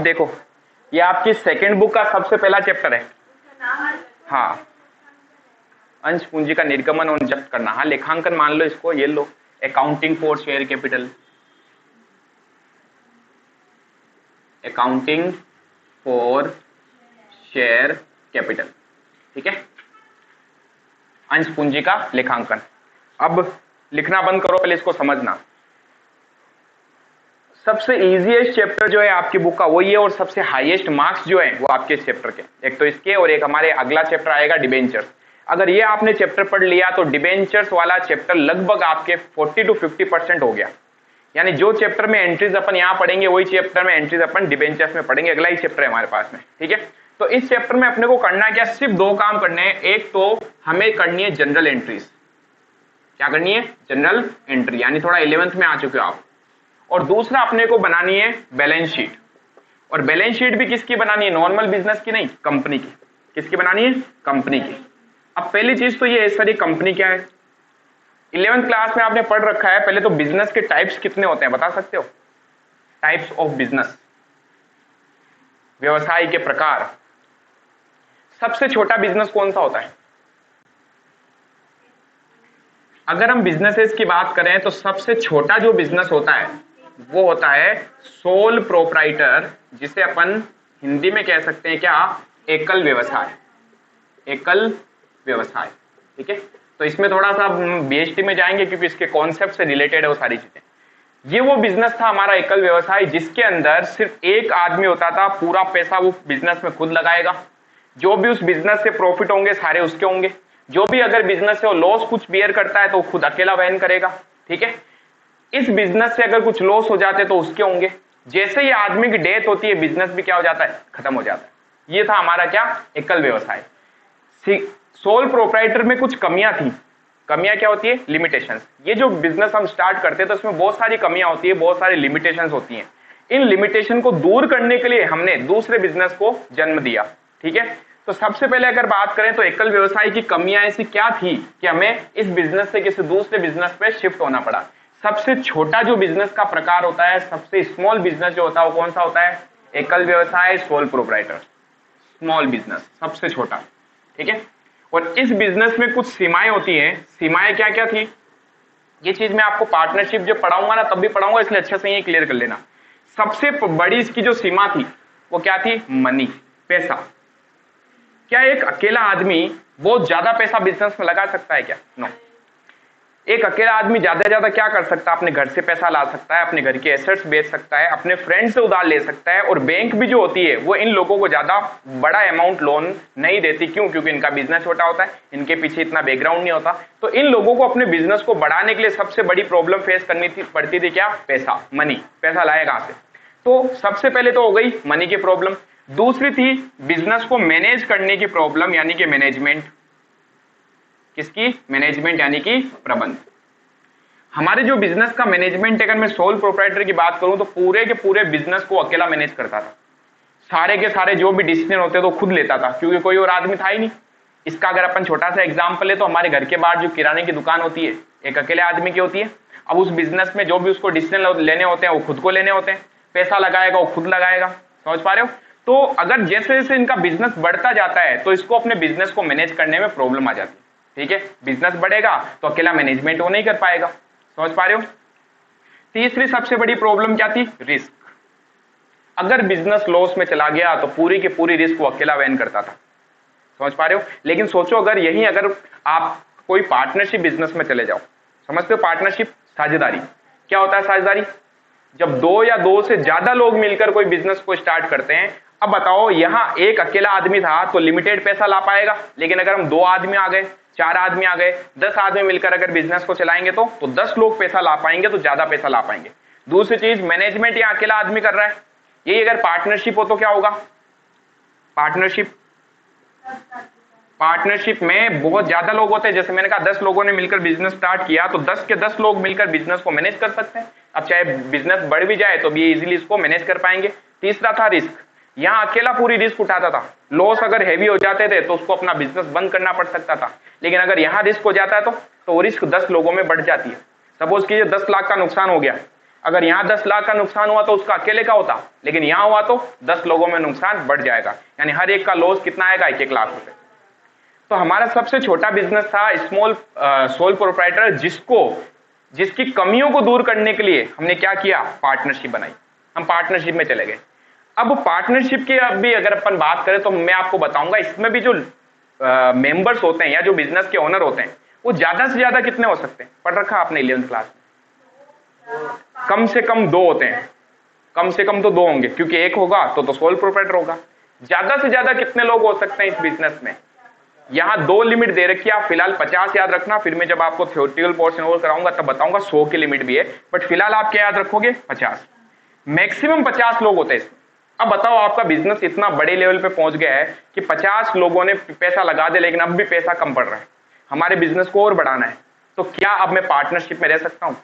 देखो, ये आपकी सेकंड बुक का सबसे पहला चैप्टर है। हाँ, अंश पूंजी का निर्गमन और जब्त करना। हाँ, लेखांकन मान लो इसको, ये लो, accounting for share capital, accounting for share capital, ठीक है, अंश पूंजी का लेखांकन। अब लिखना बंद करो, पहले इसको समझना। सबसे इजीएस्ट चैप्टर जो है आपकी बुक का वो ये, और सबसे हाईएस्ट मार्क्स जो है वो आपके इस चैप्टर के, एक तो इसके और एक हमारे अगला चैप्टर आएगा डिबेंचर्स। अगर ये आपने चैप्टर पढ़ लिया तो डिबेंचर्स वाला चैप्टर लगभग आपके 40 to 50% हो गया। यानी जो चैप्टर में एंट्रीज अपन यहाँ पढ़ेंगे वही चैप्टर में एंट्रीज अपन डिबेंचर्स में पढ़ेंगे, अगला ही चैप्टर है हमारे पास में, ठीक है। तो इस चैप्टर में अपने को करना क्या, सिर्फ दो काम करने हैं। एक तो हमें करनी है जनरल एंट्रीज। क्या करनी है? जनरल एंट्री, यानी थोड़ा 11th में आ चुके हो आप। और दूसरा अपने को बनानी है बैलेंस शीट। और बैलेंस शीट भी किसकी बनानी है? नॉर्मल बिजनेस की नहीं, कंपनी की। किसकी बनानी है? कंपनी की। अब पहली चीज तो ये है, सर ये कंपनी क्या है? 11th क्लास में आपने पढ़ रखा है। पहले तो बिजनेस के टाइप्स कितने होते हैं बता सकते हो? टाइप्स ऑफ बिजनेस, व्यवसाय के प्रकार। सबसे छोटा बिजनेस कौन सा होता है? अगर हम बिजनेसेस की बात करें तो सबसे छोटा जो बिजनेस होता है वो होता है सोल प्रोप्राइटर, जिसे अपन हिंदी में कह सकते हैं क्या? एकल व्यवसाय। एकल व्यवसाय, ठीक है। तो इसमें थोड़ा सा बीएसटी में जाएंगे क्योंकि इसके कॉन्सेप्ट से रिलेटेड है वो सारी चीजें। ये वो बिजनेस था हमारा एकल व्यवसाय, जिसके अंदर सिर्फ एक आदमी होता था, पूरा पैसा वो बिजनेस में खुद लगाएगा। जो भी उस बिजनेस से प्रॉफिट होंगे सारे उसके होंगे। जो भी अगर बिजनेस से वो लॉस कुछ बियर करता है तो खुद अकेला वहन करेगा, ठीक है। इस बिजनेस से अगर कुछ लॉस हो जाते तो उसके होंगे। जैसे ही आदमी की डेथ होती है बिजनेस भी क्या हो जाता है? खत्म हो जाता है। ये था हमारा क्या? एकल व्यवसाय। सोल प्रोप्राइटर में कुछ कमियां थी। कमियां क्या होती है? लिमिटेशंस। ये जो बिजनेस हम स्टार्ट करते हैं तो इसमें बहुत सारी कमियां होती है, बहुत सारी लिमिटेशंस होती हैं। इन लिमिटेशन को दूर करने के लिए हमने दूसरे बिजनेस को जन्म दिया, ठीक है। तो सबसे पहले अगर बात करें तो एकल व्यवसाय की कमियां ऐसी क्या थी कि हमें इस बिजनेस से किसी दूसरे बिजनेस पे शिफ्ट होना पड़ा। सबसे छोटा जो बिजनेस का प्रकार होता है, सबसे स्मॉल बिजनेस जो होता है वो कौन सा होता है? एकल व्यवसाय, सोल प्रोप्राइटर, स्मॉल बिजनेस, सबसे छोटा, ठीक है। और इस बिजनेस में कुछ सीमाएं होती हैं। सीमाएं क्या क्या थी? ये चीज मैं आपको पार्टनरशिप जब पढ़ाऊंगा ना तब भी पढ़ाऊंगा, इसलिए अच्छे से ये क्लियर कर लेना। सबसे बड़ी इसकी जो सीमा थी वो क्या थी? मनी, पैसा। क्या एक अकेला आदमी बहुत ज्यादा पैसा बिजनेस में लगा सकता है क्या? नो। एक अकेला आदमी ज्यादा से ज्यादा क्या कर सकता है? अपने घर से पैसा ला सकता है, अपने घर के एसेट्स बेच सकता है, अपने फ्रेंड से उधार ले सकता है। और बैंक भी जो होती है वो इन लोगों को ज्यादा बड़ा अमाउंट लोन नहीं देती। क्यों? क्योंकि इनका बिजनेस छोटा होता है, इनके पीछे इतना बैकग्राउंड नहीं होता। तो इन लोगों को अपने बिजनेस को बढ़ाने के लिए सबसे बड़ी प्रॉब्लम फेस करनी पड़ती थी क्या? पैसा, मनी। पैसा लाए कहां से? तो सबसे पहले तो हो गई मनी की प्रॉब्लम। दूसरी थी बिजनेस को मैनेज करने की प्रॉब्लम, यानी कि मैनेजमेंट। किसकी? मैनेजमेंट, यानी कि प्रबंध। हमारे जो बिजनेस का मैनेजमेंट, अगर मैं सोल प्रोप्राइटर की बात करूं तो पूरे के पूरे बिजनेस को अकेला मैनेज करता था। सारे के सारे जो भी डिसीजन होते तो खुद लेता था, क्योंकि कोई और आदमी था ही नहीं। इसका अगर अपन छोटा सा एग्जांपल है तो हमारे घर के बाहर जो किराने की दुकान होती है एक अकेले आदमी की होती है। अब उस बिजनेस में जो भी उसको डिसीजन लेने होते हैं वो खुद को लेने होते हैं। पैसा लगाएगा वो खुद लगाएगा, समझ पा रहे हो? तो अगर जैसे जैसे इनका बिजनेस बढ़ता जाता है तो इसको अपने बिजनेस को मैनेज करने में प्रॉब्लम आ जाती है, ठीक है। बिजनेस बढ़ेगा तो अकेला मैनेजमेंट वो नहीं कर पाएगा, समझ पा रहे हो? तीसरी सबसे बड़ी प्रॉब्लम क्या थी? रिस्क। अगर बिजनेस लॉस में चला गया तो पूरी की पूरी रिस्क वो अकेला वहन करता था, समझ पा रहे हो? लेकिन सोचो अगर आप कोई पार्टनरशिप बिजनेस में चले जाओ, समझते हो? पार्टनरशिप, साझेदारी। क्या होता है साझेदारी? जब दो या दो से ज्यादा लोग मिलकर कोई बिजनेस को स्टार्ट करते हैं। अब बताओ, यहां एक अकेला आदमी था तो लिमिटेड पैसा ला पाएगा, लेकिन अगर हम 2 आदमी आ गए, 4 आदमी आ गए, 10 आदमी मिलकर अगर बिजनेस को चलाएंगे तो 10 लोग पैसा ला पाएंगे, तो ज्यादा पैसा ला पाएंगे। दूसरी चीज, मैनेजमेंट यहां अकेला आदमी कर रहा है। यही अगर पार्टनरशिप हो तो क्या होगा? पार्टनरशिप में बहुत ज्यादा लोग होते हैं। जैसे मैंने कहा 10 लोगों ने मिलकर बिजनेस स्टार्ट किया तो 10 के 10 लोग मिलकर बिजनेस को मैनेज कर सकते हैं। अब चाहे बिजनेस बढ़ भी जाए तो भी इजीली इसको मैनेज कर पाएंगे। तीसरा था रिस्क। यहां अकेला पूरी रिस्क उठाता था। लॉस अगर हैवी हो जाते थे तो उसको अपना बिजनेस बंद करना पड़ सकता था। लेकिन अगर यहां रिस्क हो जाता है तो वो रिस्क 10 लोगों में बढ़ जाती है। सपोज कीजिए 10 लाख का नुकसान हो गया, अगर यहाँ 10 लाख का नुकसान हुआ तो उसका अकेले का होता, लेकिन यहाँ हुआ तो 10 लोगों में नुकसान बढ़ जाएगा, यानी हर एक का लॉस कितना आएगा, 1-1 लाख रुपए। तो हमारा सबसे छोटा बिजनेस था स्मॉल सोल प्रोप्राइटर, जिसकी कमियों को दूर करने के लिए हमने क्या किया, पार्टनरशिप बनाई। हम पार्टनरशिप में चले गए। अब पार्टनरशिप की भी अगर अपन बात करें तो मैं आपको बताऊंगा, इसमें भी जो मेंबर्स होते हैं या जो बिजनेस के ओनर होते हैं वो ज्यादा से ज्यादा कितने हो सकते हैं, पढ़ रखा आपने 11th क्लास में, कम से कम 2 होते हैं, कम से कम तो 2 होंगे, क्योंकि एक होगा तो सोल प्रोप्राइटर होगा। ज्यादा से ज्यादा कितने लोग हो सकते हैं इस बिजनेस में, यहाँ 2 लिमिट दे रखी है, आप फिलहाल 50 याद रखना, फिर मैं जब आपको थ्योरेटिकल पोर्शन ओवर कराऊंगा तब बताऊंगा 100 की लिमिट भी है, बट फिलहाल आप क्या याद रखोगे, 50, मैक्सिमम 50 लोग होते हैं इसमें। अब बताओ आपका बिजनेस इतना बड़े लेवल पे पहुंच गया है कि 50 लोगों ने पैसा लगा दिया, लेकिन अब भी पैसा कम पड़ रहा है, हमारे बिजनेस को और बढ़ाना है, तो क्या अब मैं पार्टनरशिप में रह सकता हूं,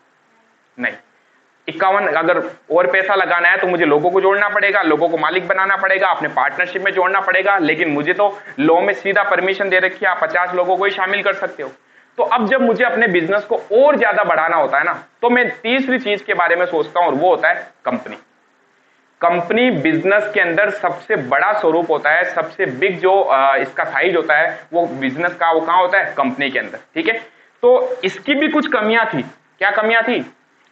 नहीं। 51 अगर और पैसा लगाना है तो मुझे लोगों को जोड़ना पड़ेगा, लोगों को मालिक बनाना पड़ेगा, अपने पार्टनरशिप में जोड़ना पड़ेगा, लेकिन मुझे तो लॉ में सीधा परमिशन दे रखी है, आप 50 लोगों को ही शामिल कर सकते हो। तो अब जब मुझे अपने बिजनेस को और ज्यादा बढ़ाना होता है ना, तो मैं तीसरी चीज के बारे में सोचता हूं, और वो होता है कंपनी। कंपनी बिजनेस के अंदर सबसे बड़ा स्वरूप होता है, सबसे बिग जो इसका साइज होता है वो बिजनेस का, वो कहां होता है, कंपनी के अंदर, ठीक है। तो इसकी भी कुछ कमियां थी। क्या कमियां थी,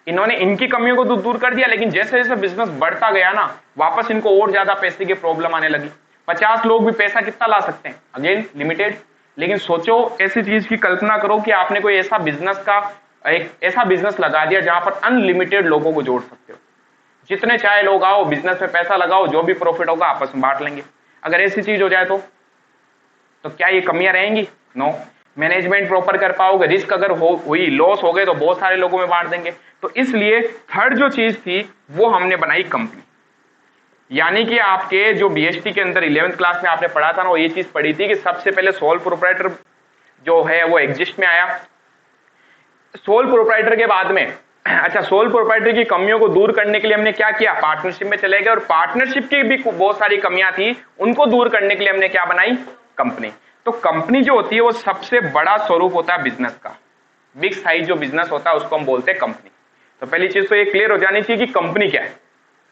इन्होंने इनकी कमियों को दूर कर दिया, लेकिन जैसे जैसे बिजनेस बढ़ता गया ना, वापस इनको और ज्यादा पैसे की प्रॉब्लम आने लगी। 50 लोग भी पैसा कितना ला सकते हैं, अगेन लिमिटेड। लेकिन सोचो, ऐसी चीज की कल्पना करो कि आपने कोई ऐसा बिजनेस का एक ऐसा बिजनेस लगा दिया जहां पर अनलिमिटेड लोगों को जोड़ सकते हो, जितने चाहे लोग आओ, बिजनेस में पैसा लगाओ, जो भी प्रॉफिट होगा आपस में बांट लेंगे। अगर ऐसी चीज हो जाए तो क्या ये कमियां रहेंगी, नो। मैनेजमेंट प्रॉपर कर पाओगे, रिस्क अगर हुई, लॉस हो गए तो बहुत सारे लोगों में बांट देंगे। तो इसलिए थर्ड जो चीज थी वो हमने बनाई कंपनी। यानी कि आपके जो बीएसटी के अंदर 11th क्लास में आपने पढ़ा था ना, वो ये चीज पढ़ी थी कि सबसे पहले सोल प्रोप्राइटर जो है वो एग्जिस्ट में आया। सोल प्रोप्राइटर के बाद में अच्छा, सोल प्रोप्राइटर की कमियों को दूर करने के लिए हमने क्या किया, पार्टनरशिप में चले गए, और पार्टनरशिप की भी बहुत सारी कमियां थी, उनको दूर करने के लिए हमने क्या बनाई, कंपनी। तो कंपनी जो होती है वो सबसे बड़ा स्वरूप होता है बिजनेस का, बिग साइज जो बिजनेस होता है उसको हम बोलते हैं कंपनी। तो पहली चीज तो ये क्लियर हो जानी चाहिए कि कंपनी क्या है,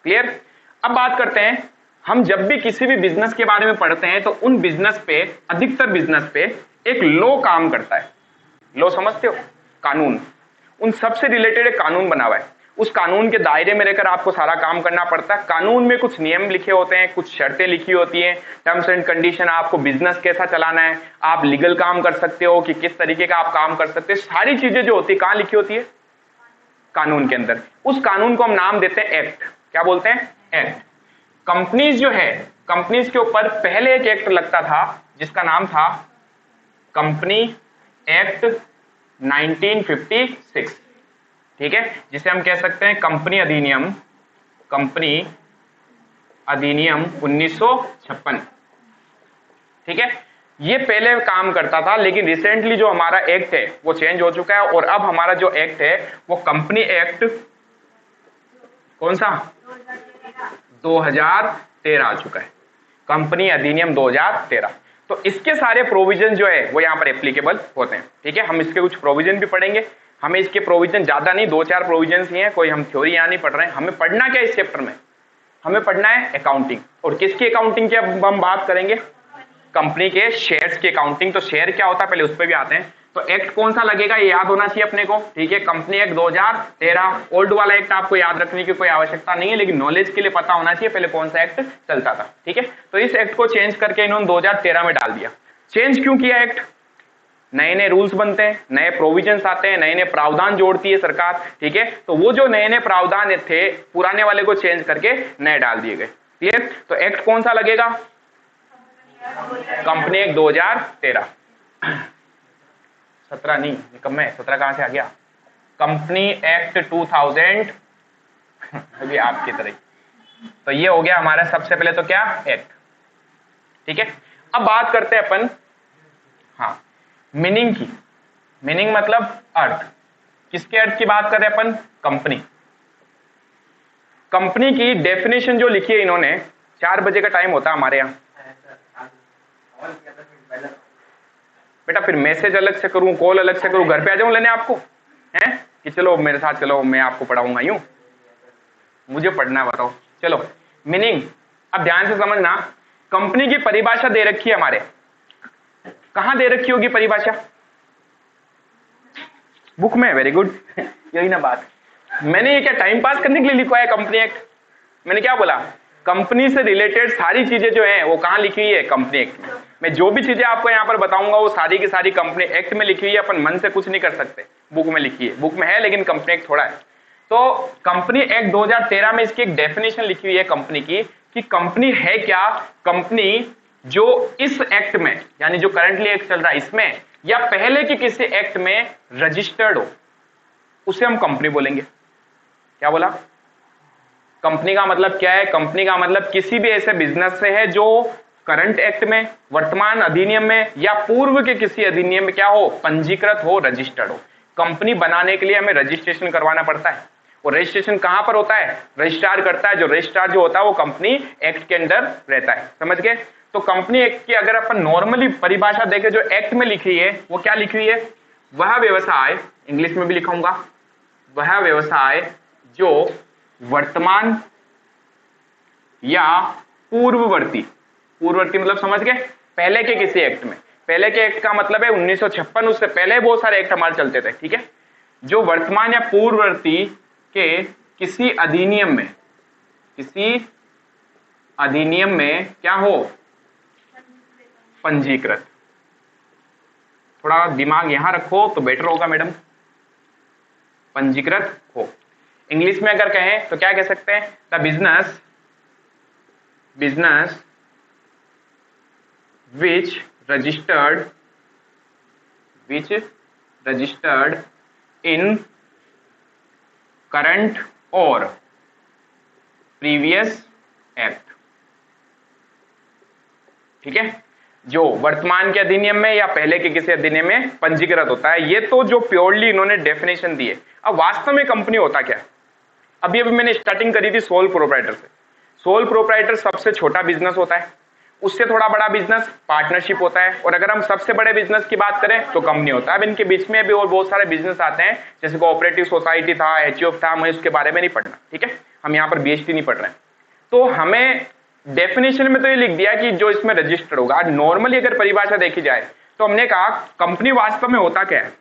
क्लियर। अब बात करते हैं, हम जब भी किसी भी बिजनेस के बारे में पढ़ते हैं तो उन बिजनेस पे, अधिकतर बिजनेस पे एक लॉ काम करता है। लॉ समझते हो, कानून, उन सबसे रिलेटेड एक कानून बना हुआ है, उस कानून के दायरे में रहकर आपको सारा काम करना पड़ता है। कानून में कुछ नियम लिखे होते हैं, कुछ शर्तें लिखी होती हैं, टर्म्स एंड कंडीशन, आपको बिजनेस कैसा चलाना है, आप लीगल काम कर सकते हो कि किस तरीके का आप काम कर सकते हैं, सारी चीजें जो होती है कहां लिखी होती है, कानून के अंदर। उस कानून को हम नाम देते हैं एक्ट। क्या बोलते हैं, एक्ट। कंपनीज जो है, कंपनीज के ऊपर पहले एक एक्ट लगता था जिसका नाम था कंपनी एक्ट 1956, ठीक है, जिसे हम कह सकते हैं कंपनी अधिनियम, कंपनी अधिनियम 1956, ठीक है। ये पहले काम करता था, लेकिन रिसेंटली जो हमारा एक्ट है वो चेंज हो चुका है, और अब हमारा जो एक्ट है वो कंपनी एक्ट कौन सा, 2013 आ चुका है, कंपनी अधिनियम 2013। तो इसके सारे प्रोविजन जो है वो यहाँ पर एप्लीकेबल होते हैं, ठीक है। हम इसके कुछ प्रोविजन भी पढ़ेंगे, हमें इसके प्रोविजन ज्यादा नहीं, 2-4 प्रोविजन ही हैं, कोई हम थ्योरी यहाँ नहीं पढ़ रहे हैं। हमें पढ़ना क्या इस चैप्टर में, हमें पढ़ना है अकाउंटिंग। और किसकी अकाउंटिंग की अब हम बात करेंगे, कंपनी के शेयर्स की अकाउंटिंग। तो शेयर क्या होता है पहले उस पर भी आते हैं। तो एक्ट कौन सा लगेगा ये याद होना चाहिए अपने को, ठीक है, कंपनी एक्ट 2013। ओल्ड वाला एक्ट आपको याद रखने की कोई आवश्यकता नहीं है, लेकिन नॉलेज के लिए पता होना चाहिए पहले कौन सा एक्ट चलता था, ठीक है। तो इस एक्ट को चेंज करके इन्होंने 2013 में डाल दिया। चेंज क्यों किया एक्ट, नए नए रूल्स बनते हैं, नए प्रोविजंस आते हैं, नए नए प्रावधान जोड़ती है सरकार, ठीक है। तो वो जो नए नए प्रावधान थे पुराने वाले को चेंज करके नए डाल दिए गए, क्लियर। तो एक्ट कौन सा लगेगा, कंपनी एक्ट 2013। 17 नहीं, कम में 17 कहां से आ गया, कंपनी एक्ट 2000 अभी आपकी तरह। तो ये हो गया हमारा सबसे पहले तो क्या, एक्ट, ठीक है। अब बात करते हैं अपन, हाँ, मीनिंग की। मीनिंग मतलब अर्थ, किसके अर्थ की बात कर रहे हैं अपन, कंपनी। कंपनी की डेफिनेशन जो लिखी है इन्होंने, 4 बजे का टाइम होता है हमारे यहाँ बेटा, फिर मैसेज अलग से करूं, कॉल अलग से करूं, घर पे आ जाऊं लेने आपको, हैं कि चलो मेरे साथ चलो मैं आपको पढ़ाऊंगा यूं, मुझे पढ़ना है, बताओ। चलो मीनिंग अब ध्यान से समझना। कंपनी की परिभाषा दे रखी है हमारे, कहां दे रखी होगी परिभाषा? बुक में। वेरी गुड यही ना बात। मैंने ये क्या टाइम पास करने के लिए लिखवाया कंपनी एक्ट? मैंने क्या बोला? कंपनी से रिलेटेड सारी चीजें जो है वो कहां लिखी हुई है? कंपनी एक्ट में। मैं जो भी चीजें आपको यहां पर बताऊंगा वो सारी की सारी कंपनी एक्ट में लिखी हुई है। अपन मन से कुछ नहीं कर सकते, बुक में लिखी है, बुक में है लेकिन कंपनी एक्ट थोड़ा है। तो कंपनी एक्ट 2013 में इसकी एक डेफिनेशन लिखी हुई है कंपनी की, कि कंपनी है क्या? कंपनी जो इस एक्ट में, यानी जो करंटली एक्ट चल रहा है इसमें, या पहले के किसी एक्ट में रजिस्टर्ड हो, उसे हम कंपनी बोलेंगे। क्या बोला? कंपनी का मतलब क्या है? कंपनी का मतलब किसी भी ऐसे बिजनेस से है जो करंट एक्ट में, वर्तमान अधिनियम में या पूर्व के किसी अधिनियम में क्या हो? पंजीकृत हो, रजिस्टर्ड हो। कंपनी बनाने के लिए हमें रजिस्ट्रेशन करवाना पड़ता है, और रजिस्ट्रेशन कहां पर होता है? रजिस्ट्रार करता है। जो रजिस्ट्रार जो होता है वो कंपनी एक्ट के अंदर रहता है। समझ गए? तो कंपनी एक्ट की अगर अपन नॉर्मली परिभाषा देखें जो एक्ट में लिखी है, वो क्या लिखी हुई है? वह व्यवसाय, इंग्लिश में भी लिखाऊंगा, वह व्यवसाय जो वर्तमान या पूर्ववर्ती, पूर्ववर्ती मतलब समझ गए? पहले के किसी एक्ट में। पहले के एक्ट का मतलब है 1956, उससे पहले बहुत सारे एक्ट हमारे चलते थे, ठीक है? जो वर्तमान या पूर्ववर्ती के किसी अधिनियम में, किसी अधिनियम में क्या हो? पंजीकृत। थोड़ा दिमाग यहां रखो तो बेटर होगा मैडम। पंजीकृत हो। इंग्लिश में अगर कहें तो क्या कह सकते हैं? The business which registered in current or previous act। ठीक है? जो वर्तमान के अधिनियम में या पहले के किसी अधिनियम में पंजीकृत होता है। ये तो जो प्योरली इन्होंने डेफिनेशन दी है। अब वास्तव में कंपनी होता क्या है? अभी मैंने स्टार्टिंग करी थी सोल प्रोप्राइटर से। सोल प्रोप्राइटर सबसे छोटा बिजनेस होता है, उससे थोड़ा बड़ा बिजनेस पार्टनरशिप होता है, और अगर हम सबसे बड़े बिजनेस की बात करें तो कंपनी होता है। अब इनके बीच में भी और बहुत सारे बिजनेस आते हैं, जैसे कोऑपरेटिव सोसाइटी था, एचयूएफ था, हमें उसके बारे में नहीं पढ़ना, ठीक है? हम यहाँ पर बीएचटी नहीं पढ़ रहे हैं। तो हमें डेफिनेशन में तो ये लिख दिया कि जो इसमें रजिस्टर्ड होगा। आज नॉर्मली अगर परिभाषा देखी जाए तो हमने कहा कंपनी वास्तव में होता क्या है?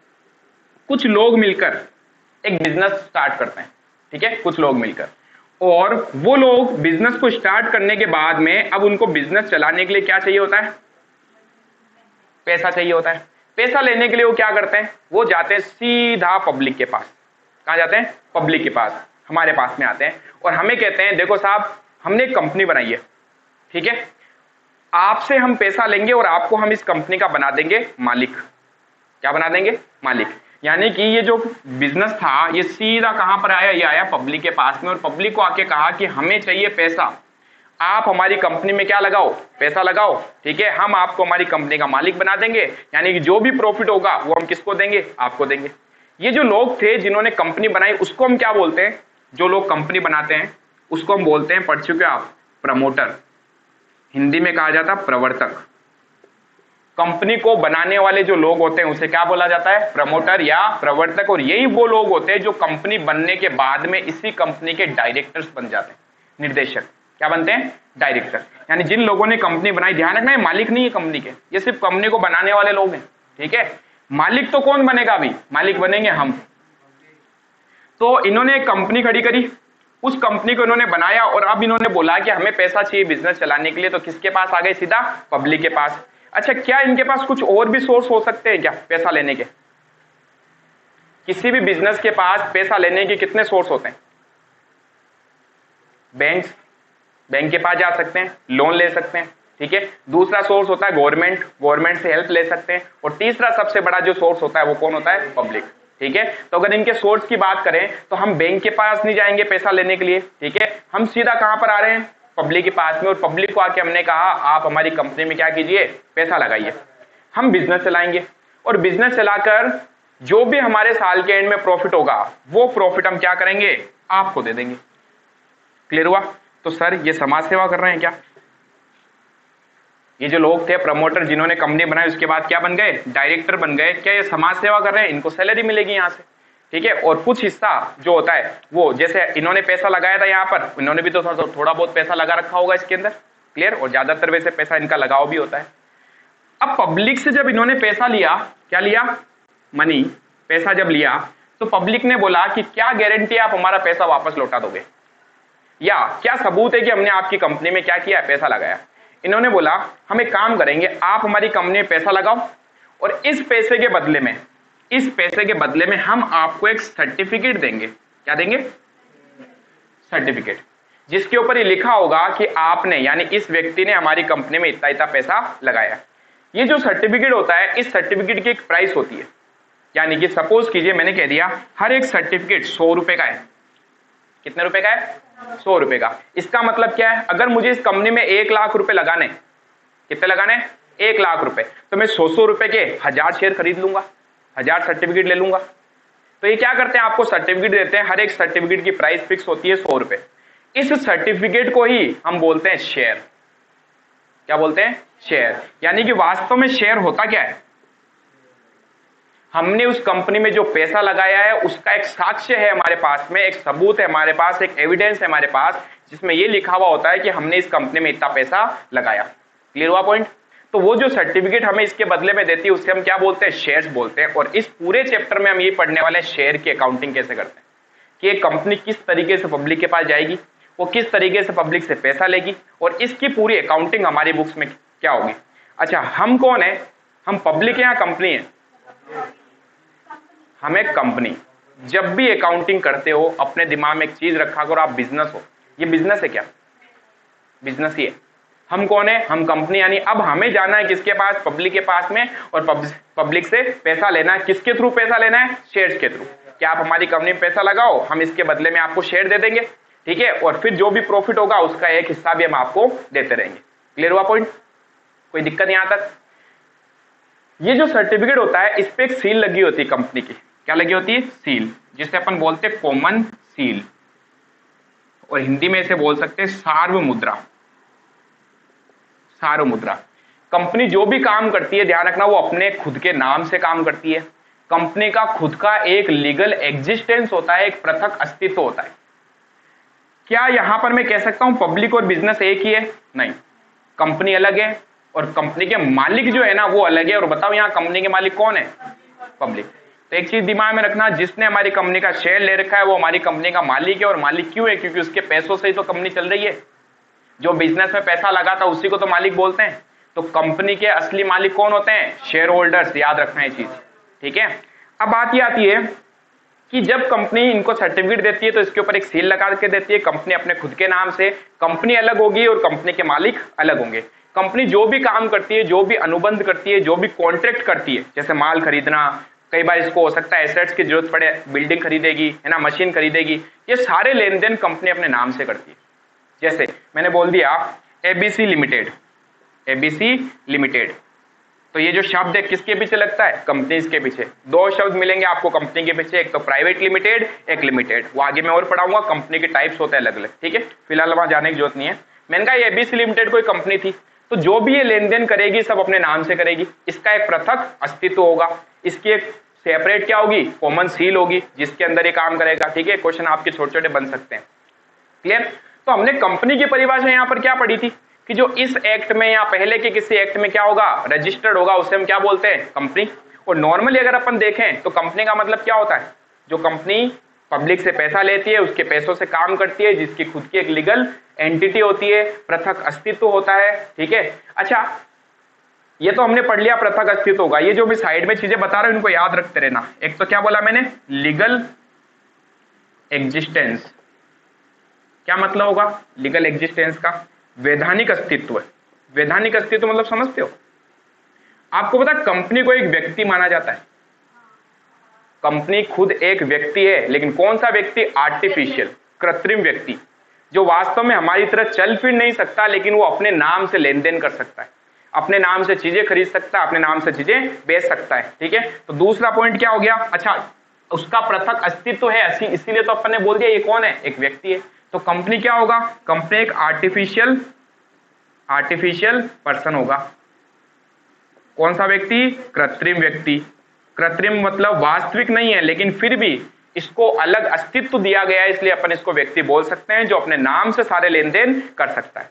कुछ लोग मिलकर एक बिजनेस स्टार्ट करते हैं, ठीक है? कुछ लोग मिलकर, और वो लोग बिजनेस को स्टार्ट करने के बाद में अब उनको बिजनेस चलाने के लिए क्या चाहिए होता है? पैसा चाहिए होता है। पैसा लेने के लिए वो क्या करते हैं? वो जाते हैं सीधा पब्लिक के पास। कहां जाते हैं? पब्लिक के पास, हमारे पास में आते हैं और हमें कहते हैं देखो साहब, हमने एक कंपनी बनाई है, ठीक है? आपसे हम पैसा लेंगे और आपको हम इस कंपनी का बना देंगे मालिक। क्या बना देंगे? मालिक। यानी कि ये जो बिजनेस था ये सीधा कहां पर आया? ये आया पब्लिक के पास में, और पब्लिक को आके कहा कि हमें चाहिए पैसा, आप हमारी कंपनी में क्या लगाओ? पैसा लगाओ, ठीक है? हम आपको हमारी कंपनी का मालिक बना देंगे। यानी कि जो भी प्रॉफिट होगा वो हम किसको देंगे? आपको देंगे। ये जो लोग थे जिन्होंने कंपनी बनाई, उसको हम क्या बोलते हैं? जो लोग कंपनी बनाते हैं उसको हम बोलते हैं, पढ़ चुके आप, प्रमोटर। हिंदी में कहा जाता प्रवर्तक। कंपनी को बनाने वाले जो लोग होते हैं उसे क्या बोला जाता है? प्रमोटर या प्रवर्तक। और यही वो लोग होते हैं जो कंपनी बनने के बाद में इसी कंपनी के डायरेक्टर्स बन जाते हैं, निर्देशक। क्या बनते हैं? डायरेक्टर। यानी जिन लोगों ने कंपनी बनाई, ध्यान रखना है मालिक नहीं है कंपनी के, ये सिर्फ कंपनी को बनाने वाले लोग हैं, ठीक है? मालिक तो कौन बनेगा? अभी मालिक बनेंगे हम। तो इन्होंने एक कंपनी खड़ी करी, उस कंपनी को इन्होंने बनाया, और अब इन्होंने बोला कि हमें पैसा चाहिए बिजनेस चलाने के लिए, तो किसके पास आ गए? सीधा पब्लिक के पास। अच्छा, क्या इनके पास कुछ और भी सोर्स हो सकते हैं क्या पैसा लेने के? किसी भी बिजनेस के पास पैसा लेने के कितने सोर्स होते हैं? बैंक के पास जा सकते हैं, लोन ले सकते हैं, ठीक है? दूसरा सोर्स होता है गवर्नमेंट से हेल्प ले सकते हैं, और तीसरा सबसे बड़ा जो सोर्स होता है वो कौन होता है? पब्लिक, ठीक है? तो अगर इनके सोर्स की बात करें तो हम बैंक के पास नहीं जाएंगे पैसा लेने के लिए, ठीक है? हम सीधा कहां पर आ रहे हैं? पब्लिक के पास में। और पब्लिक को आके हमने कहा आप हमारी कंपनी में क्या कीजिए? पैसा लगाइए, हम बिजनेस चलाएंगे, और बिजनेस चलाकर जो भी हमारे साल के एंड में प्रॉफिट होगा वो प्रॉफिट हम क्या करेंगे? आपको दे देंगे। क्लियर हुआ? तो सर ये समाज सेवा कर रहे हैं क्या? ये जो लोग थे प्रमोटर जिन्होंने कंपनी बनाई उसके बाद क्या बन गए? डायरेक्टर बन गए। क्या ये समाज सेवा कर रहे हैं? इनको सैलरी मिलेगी यहां से। ठीक है, और कुछ हिस्सा जो होता है वो, जैसे इन्होंने पैसा लगाया था यहाँ पर, इन्होंने भी तो थोड़ा बहुत पैसा लगा रखा होगा इसके अंदर, क्लियर, और ज्यादातर वैसे पैसा इनका लगाव भी होता है। अब पब्लिक से जब इन्होंने पैसा लिया, क्या लिया, मनी, पैसा जब लिया, तो पब्लिक ने बोला कि क्या गारंटी आप हमारा पैसा वापस लौटा दोगे, या क्या सबूत है कि हमने आपकी कंपनी में क्या किया, पैसा लगाया। इन्होंने बोला हम एक काम करेंगे, आप हमारी कंपनी में पैसा लगाओ और इस पैसे के बदले में, इस पैसे के बदले में हम आपको एक सर्टिफिकेट देंगे। क्या देंगे, सर्टिफिकेट, जिसके ऊपर ये लिखा होगा कि आपने, यानी इस व्यक्ति ने हमारी कंपनी में इतना इतना पैसा लगाया। ये जो सर्टिफिकेट होता है, इस सर्टिफिकेट की एक प्राइस होती है, यानी कि सपोज कीजिए मैंने कह दिया हर एक सर्टिफिकेट 100 रुपए का है। कितने रुपए का है, 100 रुपए का। इसका मतलब क्या है, अगर मुझे इस कंपनी में 1 लाख रुपए लगाने, कितने लगाने, 1 लाख रुपए, तो मैं 100 रुपए के 1000 शेयर खरीद लूंगा, 1000 सर्टिफिकेट ले लूंगा। तो ये क्या करते हैं, आपको सर्टिफिकेट देते हैं, हर एक सर्टिफिकेट की प्राइस फिक्स होती है 100 रुपए। इस सर्टिफिकेट को ही हम बोलते हैं शेयर। क्या बोलते हैं, शेयर। यानी कि वास्तव में शेयर होता क्या है, हमने उस कंपनी में जो पैसा लगाया है उसका एक साक्ष्य है हमारे पास में, एक सबूत है हमारे पास, एक एविडेंस है हमारे पास, जिसमें यह लिखा हुआ होता है कि हमने इस कंपनी में इतना पैसा लगाया। क्लियर हुआ पॉइंट। तो वो जो सर्टिफिकेट हमें इसके बदले में देती है उससे हम क्या बोलते हैं, शेयर्स बोलते हैं। और इस पूरे चैप्टर में हम ये पढ़ने वाले हैं शेयर की अकाउंटिंग कैसे करते हैं, कि एक कंपनी किस तरीके से पब्लिक के पास जाएगी, वो किस तरीके से पब्लिक से पैसा लेगी, और इसकी पूरी अकाउंटिंग हमारी बुक्स में क्या होगी। अच्छा, हम कौन है, हम पब्लिक है या कंपनी है, हम एक कंपनी। जब भी अकाउंटिंग करते हो अपने दिमाग में एक चीज रखा करो, आप बिजनेस हो। ये बिजनेस है क्या, बिजनेस ही है। हम कौन है, हम कंपनी। यानी अब हमें जाना है किसके पास, पब्लिक के पास में, और पब्लिक से पैसा लेना है। किसके थ्रू पैसा लेना है, शेयर्स के थ्रू। क्या आप हमारी कंपनी में पैसा लगाओ, हम इसके बदले में आपको शेयर दे देंगे, ठीक है, और फिर जो भी प्रॉफिट होगा उसका एक हिस्सा भी हम आपको देते रहेंगे। क्लियर हुआ पॉइंट, कोई दिक्कत यहां तक। ये जो सर्टिफिकेट होता है इस पे एक सील लगी होती है कंपनी की। क्या लगी होती है, सील, जिसे अपन बोलते हैं कॉमन सील, और हिंदी में इसे बोल सकते हैं सार्वमुद्रा। सार्वमुद्रा। कंपनी जो भी काम करती है, ध्यान रखना, वो अपने खुद के नाम से काम करती है। कंपनी का खुद का एक लीगल एग्जिस्टेंस होता है, एक पृथक अस्तित्व होता है। क्या यहां पर मैं कह सकता हूं पब्लिक और बिजनेस एक ही है, नहीं, कंपनी अलग है और कंपनी के मालिक जो है ना वो अलग है। और बताओ यहां कंपनी के मालिक कौन है, पब्लिक। तो एक चीज दिमाग में रखना, जिसने हमारी कंपनी का शेयर ले रखा है वो हमारी कंपनी का मालिक है। और मालिक क्यों है, क्योंकि उसके पैसों से ही तो कंपनी चल रही है। जो बिजनेस में पैसा लगा था उसी को तो मालिक बोलते हैं। तो कंपनी के असली मालिक कौन होते हैं, शेयर होल्डर्स। याद रखना ये चीज, ठीक है। अब बात ये आती है कि जब कंपनी इनको सर्टिफिकेट देती है तो इसके ऊपर एक सील लगा के देती है, कंपनी अपने खुद के नाम से। कंपनी अलग होगी और कंपनी के मालिक अलग होंगे। कंपनी जो भी काम करती है, जो भी अनुबंध करती है, जो भी कॉन्ट्रैक्ट करती है, जैसे माल खरीदना, कई बार इसको हो सकता है एसेट्स की जरूरत पड़े, बिल्डिंग खरीदेगी, है ना, मशीन खरीदेगी, ये सारे लेन देन कंपनी अपने नाम से करती है। जैसे मैंने बोल दिया एबीसी लिमिटेड, एबीसी लिमिटेड, तो ये जो शब्द है किसके पीछे लगता है, कंपनीज के पीछे। दो शब्द मिलेंगे आपको कंपनी के पीछे, एक तो प्राइवेट लिमिटेड, एक लिमिटेड। वो आगे मैं और पढ़ाऊंगा, कंपनी के टाइप्स होते हैं अलग अलग, ठीक है, फिलहाल वहां जाने की जरूरत नहीं है। मैंने कहा ये एबीसी लिमिटेड कोई कंपनी थी, तो जो भी ये लेन देन करेगी सब अपने नाम से करेगी। इसका एक पृथक अस्तित्व होगा, इसकी एक सेपरेट क्या होगी, कॉमन सील होगी, जिसके अंदर ये काम करेगा, ठीक है। क्वेश्चन आपके छोटे छोटे बन सकते हैं। क्लियर। तो हमने कंपनी की परिभाषा यहाँ पर क्या पढ़ी थी, कि जो इस एक्ट में या पहले के किसी एक्ट में क्या होगा, रजिस्टर्ड होगा, उसे हम क्या बोलते हैं, कंपनी। और नॉर्मली अगर अपन देखें तो कंपनी का मतलब क्या होता है, जो कंपनी पब्लिक से पैसा लेती है, उसके पैसों से काम करती है, जिसकी खुद की एक लीगल एंटिटी होती है, पृथक अस्तित्व होता है, ठीक है। अच्छा, ये तो हमने पढ़ लिया पृथक अस्तित्व होगा। ये जो मैं साइड में चीजें बता रहा हूं इनको याद रखते रहना। एक तो क्या बोला मैंने, लीगल एग्जिस्टेंस। क्या मतलब होगा लीगल एग्जिस्टेंस का, वैधानिक अस्तित्व। वैधानिक अस्तित्व मतलब समझते हो, आपको पता कंपनी को एक व्यक्ति माना जाता है। कंपनी खुद एक व्यक्ति है, लेकिन कौन सा व्यक्ति, आर्टिफिशियल, कृत्रिम व्यक्ति, जो वास्तव में हमारी तरह चल फिर नहीं सकता, लेकिन वो अपने नाम से लेन देन कर सकता है, अपने नाम से चीजें खरीद सकता है, अपने नाम से चीजें बेच सकता है, ठीक है। तो दूसरा पॉइंट क्या हो गया, अच्छा उसका पृथक अस्तित्व है, इसीलिए तो अपन ने बोल दिया ये कौन है, एक व्यक्ति है। तो कंपनी क्या होगा, कंपनी एक आर्टिफिशियल पर्सन होगा। कौन सा व्यक्ति, कृत्रिम व्यक्ति। कृत्रिम मतलब वास्तविक नहीं है, लेकिन फिर भी इसको अलग अस्तित्व दिया गया है, इसलिए अपन इसको व्यक्ति बोल सकते हैं, जो अपने नाम से सारे लेन देन कर सकता है।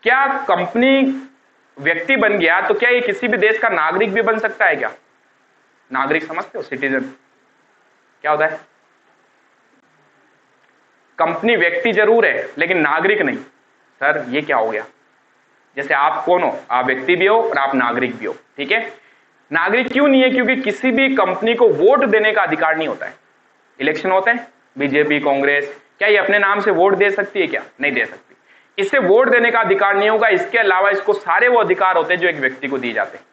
क्या कंपनी व्यक्ति बन गया तो क्या ये किसी भी देश का नागरिक भी बन सकता है क्या? नागरिक समझते हो, सिटीजन क्या होता है? कंपनी व्यक्ति जरूर है लेकिन नागरिक नहीं। सर ये क्या हो गया? जैसे आप कौन हो? आप व्यक्ति भी हो और आप नागरिक भी हो, ठीक है। नागरिक क्यों नहीं है? क्योंकि किसी भी कंपनी को वोट देने का अधिकार नहीं होता है। इलेक्शन होते हैं, बीजेपी, कांग्रेस, क्या ये अपने नाम से वोट दे सकती है क्या? नहीं दे सकती। इससे वोट देने का अधिकार नहीं होगा। इसके अलावा इसको सारे वो अधिकार होते हैं जो एक व्यक्ति को दिए जाते हैं,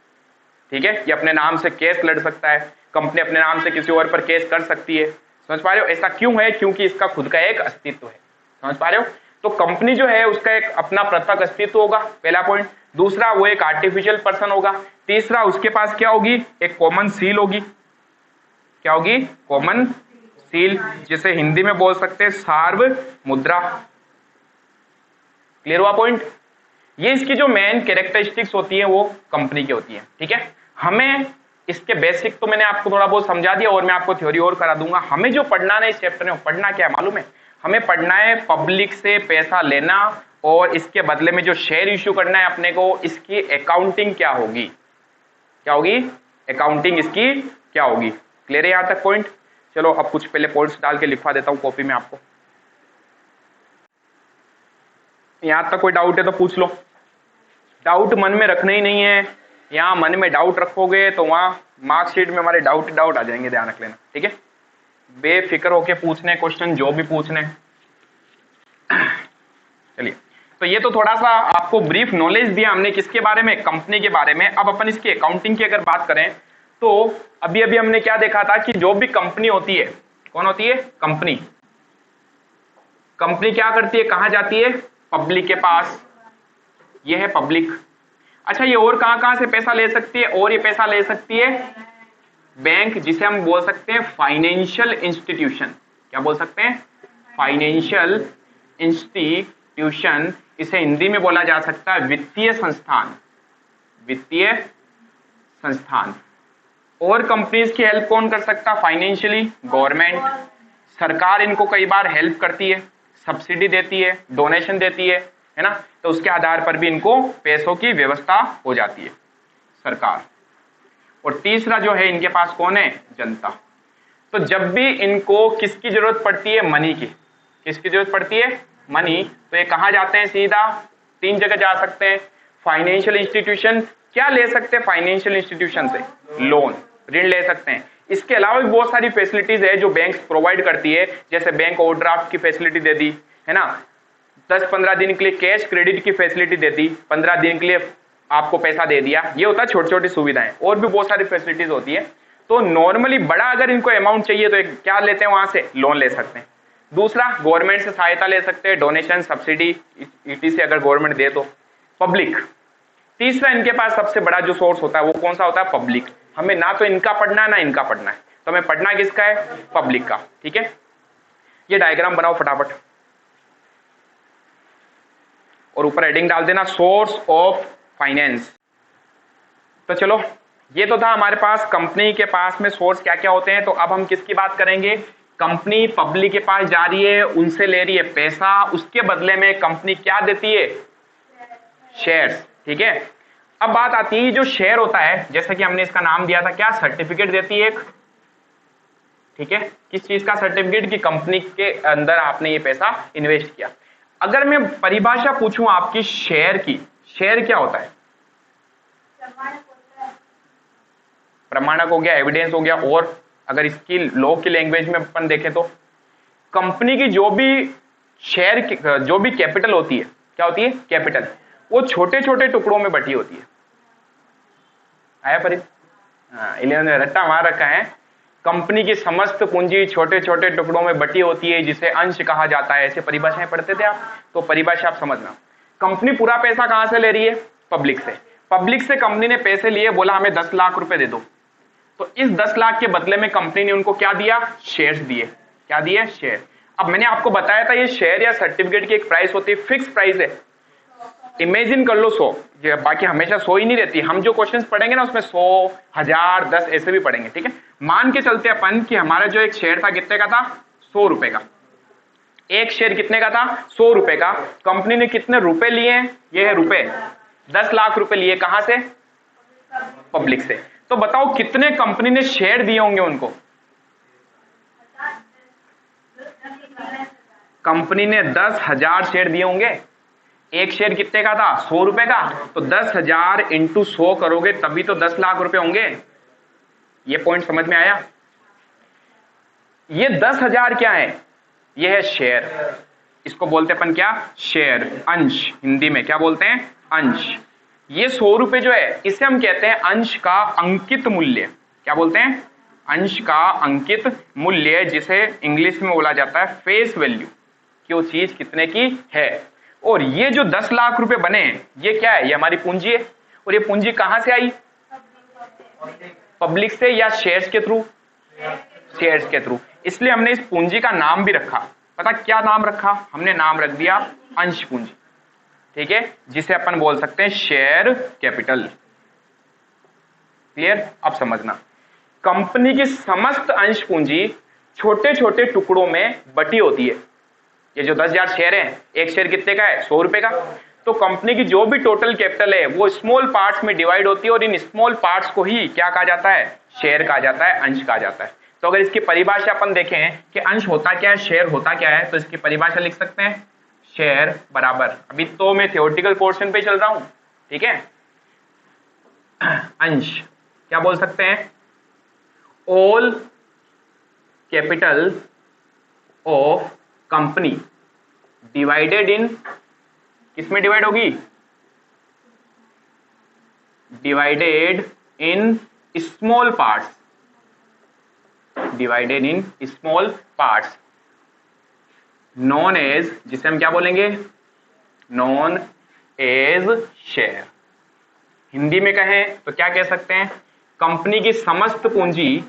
ठीक है। ये अपने नाम से केस लड़ सकता है, कंपनी अपने नाम से किसी और पर केस कर सकती है। समझ पा रहे हो? ऐसा क्यों है? क्योंकि इसका खुद का एक अस्तित्व है। समझ पा रहे हो? तो कंपनी जो है उसका एक अपना पृथक अस्तित्व होगा, पहला पॉइंट। दूसरा, वो एक आर्टिफिशियल पर्सन होगा। तीसरा, उसके पास क्या होगी? एक कॉमन सील होगी। क्या होगी? कॉमन सील, जिसे हिंदी में बोल सकते हैं सार्वमुद्रा। क्लियर हुआ पॉइंट? ये इसकी जो मेन कैरेक्टरिस्टिक्स होती है वो कंपनी की होती है, ठीक है। हमें इसके बेसिक तो मैंने आपको थोड़ा बहुत समझा दिया और मैं आपको थ्योरी और करा दूंगा। हमें जो पढ़ना है इस चैप्टर में, पढ़ना क्या है मालूम है? हमें पढ़ना है पब्लिक से पैसा लेना और इसके बदले में जो शेयर इश्यू करना है अपने को, इसकी अकाउंटिंग क्या होगी? क्या होगी? अकाउंटिंग इसकी क्या होगी? क्लियर है यहां तक पॉइंट? चलो अब कुछ पहले पॉइंट्स डाल के लिखवा देता हूं कॉपी में आपको। यहां तक कोई डाउट है तो पूछ लो। डाउट मन में रखना ही नहीं है। यहां मन में डाउट रखोगे तो वहां मार्कशीट में हमारे डाउट आ जाएंगे, ध्यान रख लेना, ठीक है। बेफिक्र होके पूछने क्वेश्चन जो भी पूछने। चलिए, तो ये तो थोड़ा सा आपको ब्रीफ नॉलेज दिया हमने किसके बारे में? कंपनी के बारे में। अब अपन इसकी अकाउंटिंग की अगर बात करें तो अभी अभी हमने क्या देखा था कि जो भी कंपनी होती है, कौन होती है? कंपनी। कंपनी क्या करती है? कहां जाती है? पब्लिक के पास। ये है पब्लिक। अच्छा, ये और कहां से पैसा ले सकती है? और ये पैसा ले सकती है बैंक, जिसे हम बोल सकते हैं फाइनेंशियल इंस्टीट्यूशन। क्या बोल सकते हैं? Financial institution. इसे हिंदी में बोला जा सकता है वित्तीय संस्थान। वित्तीय संस्थान। और कंपनीज की हेल्प कौन कर सकता है फाइनेंशियली? गवर्नमेंट। सरकार इनको कई बार हेल्प करती है, सब्सिडी देती है, डोनेशन देती है ना। तो उसके आधार पर भी इनको पैसों की व्यवस्था हो जाती है, सरकार। और तीसरा जो है इनके पास कौन है? जनता। तो जब भी इनको किसकी जरूरत पड़ती है? मनी की। किसकी जरूरत पड़ती है? मनी। तो ये कहां जाते हैं? सीधा 3 जगह जा सकते हैं। Financial institution. क्या ले सकते हैं फाइनेंशियल इंस्टीट्यूशन से? लोन, ऋण ले सकते हैं। इसके अलावा भी बहुत सारी फैसिलिटीज है जो बैंक प्रोवाइड करती है, जैसे बैंक ओवरड्राफ्ट की फैसिलिटी दे दी है ना, 10-15 दिन के लिए कैश क्रेडिट की फैसिलिटी दे दी, 15 दिन के लिए आपको पैसा दे दिया। ये होता है छोटी छोटी सुविधाएं। और भी बहुत सारी फैसिलिटीज होती है। तो नॉर्मली बड़ा अगर इनको अमाउंट चाहिए तो क्या लेते हैं? वहां से लोन ले सकते हैं। दूसरा, गवर्नमेंट से सहायता ले सकते हैं, डोनेशन, सब्सिडी, ईटीसी अगर गवर्नमेंट दे तो। पब्लिक। तीसरा, इनके पास सबसे बड़ा जो सोर्स होता है वो कौन सा होता है? पब्लिक। हमें ना तो इनका पढ़ना है ना इनका पढ़ना है, तो हमें पढ़ना किसका है? पब्लिक का, ठीक है। ये डायग्राम बनाओ फटाफट और ऊपर हेडिंग डाल देना सोर्स ऑफ फाइनेंस। तो चलो, ये तो था हमारे पास कंपनी के पास में सोर्स क्या क्या होते हैं। तो अब हम किसकी बात करेंगे? कंपनी पब्लिक के पास जा रही है, उनसे ले रही है पैसा, उसके बदले में कंपनी क्या देती है? शेयर्स, ठीक है। अब बात आती है जो शेयर होता है, जैसे कि हमने इसका नाम दिया था, क्या? सर्टिफिकेट देती है एक, ठीक है। किस चीज का सर्टिफिकेट? की कंपनी के अंदर आपने ये पैसा इन्वेस्ट किया। अगर मैं परिभाषा पूछूं आपकी शेयर की, शेयर क्या होता है? प्रमाणक हो गया, एविडेंस हो गया। और अगर इसकी लॉ की लैंग्वेज में अपन देखें तो कंपनी की जो भी शेयर, जो भी कैपिटल होती है, क्या होती है? कैपिटल। वो छोटे छोटे टुकड़ों में बटी होती है। आया परि? हाँ, 11 रट्टा मार रखा है। कंपनी की समस्त पूंजी छोटे छोटे टुकड़ों में बटी होती है, जिसे अंश कहा जाता है। ऐसे परिभाषाएं पढ़ते थे आप, तो परिभाषा आप समझना। कंपनी पूरा पैसा कहां से ले रही है? पब्लिक से। पब्लिक से कंपनी ने पैसे लिए, बोला हमें 10 लाख रुपए दे दो। तो इस 10 लाख के बदले में कंपनी ने उनको क्या दिया? शेयर्स दिए। क्या दिए? शेयर। अब मैंने आपको बताया था ये शेयर या सर्टिफिकेट की एक प्राइस होती है, फिक्स प्राइस है। इमेजिन कर लो 100, बाकी हमेशा 100 ही नहीं रहती। हम जो क्वेश्चंस पढ़ेंगे ना उसमें 100, 1000, 10 ऐसे भी पढ़ेंगे, ठीक है। मान के चलते अपन कि हमारा जो एक शेयर था कितने का था, 100 रुपए का। एक शेयर कितने का था, 100 रुपए का। कंपनी ने कितने रुपए लिए, ये है रुपए, 10 लाख रुपए लिए। कहां से, पब्लिक से। तो बताओ कितने कंपनी ने शेयर दिए होंगे उनको, कंपनी ने 10,000 शेयर दिए होंगे। एक शेयर कितने का था, 100 रुपए का, तो 10,000 इंटू 100 करोगे तभी तो 10 लाख रुपए होंगे। ये पॉइंट समझ में आया। ये 10,000 क्या है, ये है शेयर। इसको बोलते अपन क्या, शेयर, अंश। हिंदी में क्या बोलते हैं, अंश। ये 100 रुपए जो है इसे हम कहते हैं अंश का अंकित मूल्य। क्या बोलते हैं, अंश का अंकित मूल्य, जिसे इंग्लिश में बोला जाता है फेस वैल्यू, कि वो चीज कितने की है। और ये जो 10 लाख रुपए बने, ये क्या है, ये हमारी पूंजी है। और ये पूंजी कहां से आई, पब्लिक से या शेयर्स के थ्रू, शेयर्स के थ्रू। इसलिए हमने इस पूंजी का नाम भी रखा, पता क्या नाम रखा, हमने नाम रख दिया अंश पूंजी। ठीक है, जिसे अपन बोल सकते हैं शेयर कैपिटल। क्लियर, अब समझना, कंपनी की समस्त अंश पूंजी छोटे छोटे टुकड़ों में बटी होती है। ये जो 10,000 शेयर हैं, एक शेयर कितने का है, 100 रुपए का। तो कंपनी की जो भी टोटल कैपिटल है वो स्मॉल पार्ट्स में डिवाइड होती है, और इन स्मॉल पार्ट्स को ही क्या कहा जाता है, शेयर कहा जाता है, अंश कहा जाता है। तो अगर इसकी परिभाषा अपन देखें कि अंश होता क्या है, शेयर होता क्या है, तो इसकी परिभाषा लिख सकते हैं, शेयर बराबर, अभी तो मैं थियोरेटिकल पोर्शन पे चल रहा हूं, ठीक है। अंश क्या बोल सकते हैं, all capital of company divided in, किसमें डिवाइड होगी, divided in small parts, divided in small parts, known as, जिसे हम क्या बोलेंगे, नॉन एज शेयर। हिंदी में कहें तो क्या कह सकते हैं, कंपनी की समस्त पूंजी,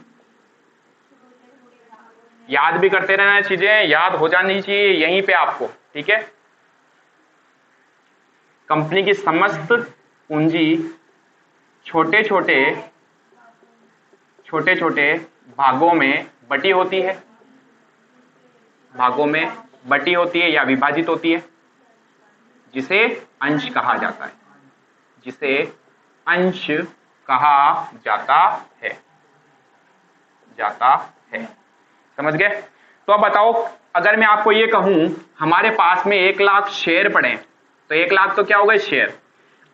याद भी करते रहना, चीजें याद हो जानी चाहिए यहीं पे आपको, ठीक है। कंपनी की समस्त पूंजी छोटे छोटे भागों में बटी होती है, भागों में बटी होती है या विभाजित होती है, जिसे अंश कहा जाता है, जिसे अंश कहा जाता है, समझ गए। तो अब बताओ, अगर मैं आपको ये कहूं हमारे पास में 1 लाख शेयर पड़े, तो 1 लाख तो क्या हो गए, शेयर।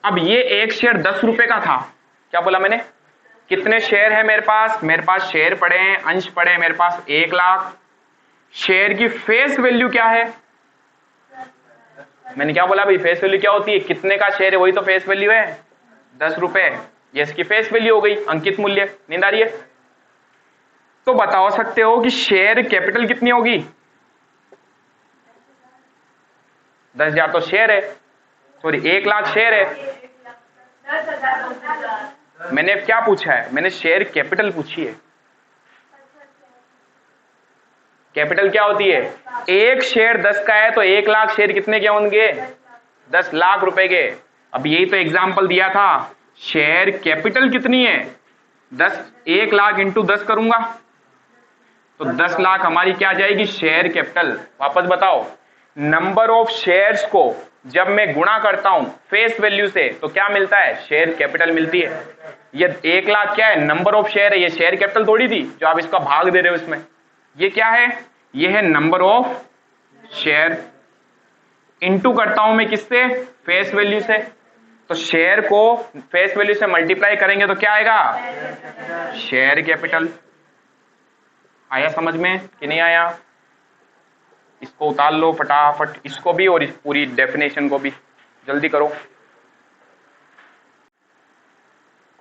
अब ये एक शेयर 10 रुपए का था, क्या बोला मैंने, कितने शेयर है मेरे पास शेयर पड़े हैं, अंश पड़े हैं मेरे पास 1 लाख। शेयर की फेस वैल्यू क्या है, मैंने क्या बोला भाई, फेस वैल्यू क्या होती है, कितने का शेयर है वही तो फेस वैल्यू है, 10 रुपए, ये इसकी फेस वैल्यू हो गई, अंकित मूल्य। नींद आ रही है। तो बता सकते हो कि शेयर कैपिटल कितनी होगी, 10,000 तो शेयर है, सॉरी 1 लाख शेयर है। मैंने क्या पूछा है, मैंने शेयर कैपिटल पूछी है। कैपिटल क्या होती है, एक शेयर 10 का है तो 1 लाख शेयर कितने के होंगे, 10 लाख रुपए के। अब यही तो एग्जाम्पल दिया था, शेयर कैपिटल कितनी है, 10, 1 लाख इंटू 10 करूंगा तो 10 लाख हमारी क्या जाएगी, शेयर कैपिटल। वापस बताओ, नंबर ऑफ शेयर्स को जब मैं गुणा करता हूं फेस वैल्यू से तो क्या मिलता है, शेयर कैपिटल मिलती है। ये 1 लाख क्या है, नंबर ऑफ शेयर है, ये शेयर कैपिटल थोड़ी थी जो आप इसका भाग दे रहे हो इसमें। ये क्या है, ये है नंबर ऑफ शेयर, इनटू करता हूं मैं किससे, फेस वैल्यू से। तो शेयर को फेस वैल्यू से मल्टीप्लाई करेंगे तो क्या आएगा, शेयर कैपिटल। आया समझ में कि नहीं आया, इसको उतार लो फटाफट, इसको भी और इस पूरी डेफिनेशन को भी, जल्दी करो,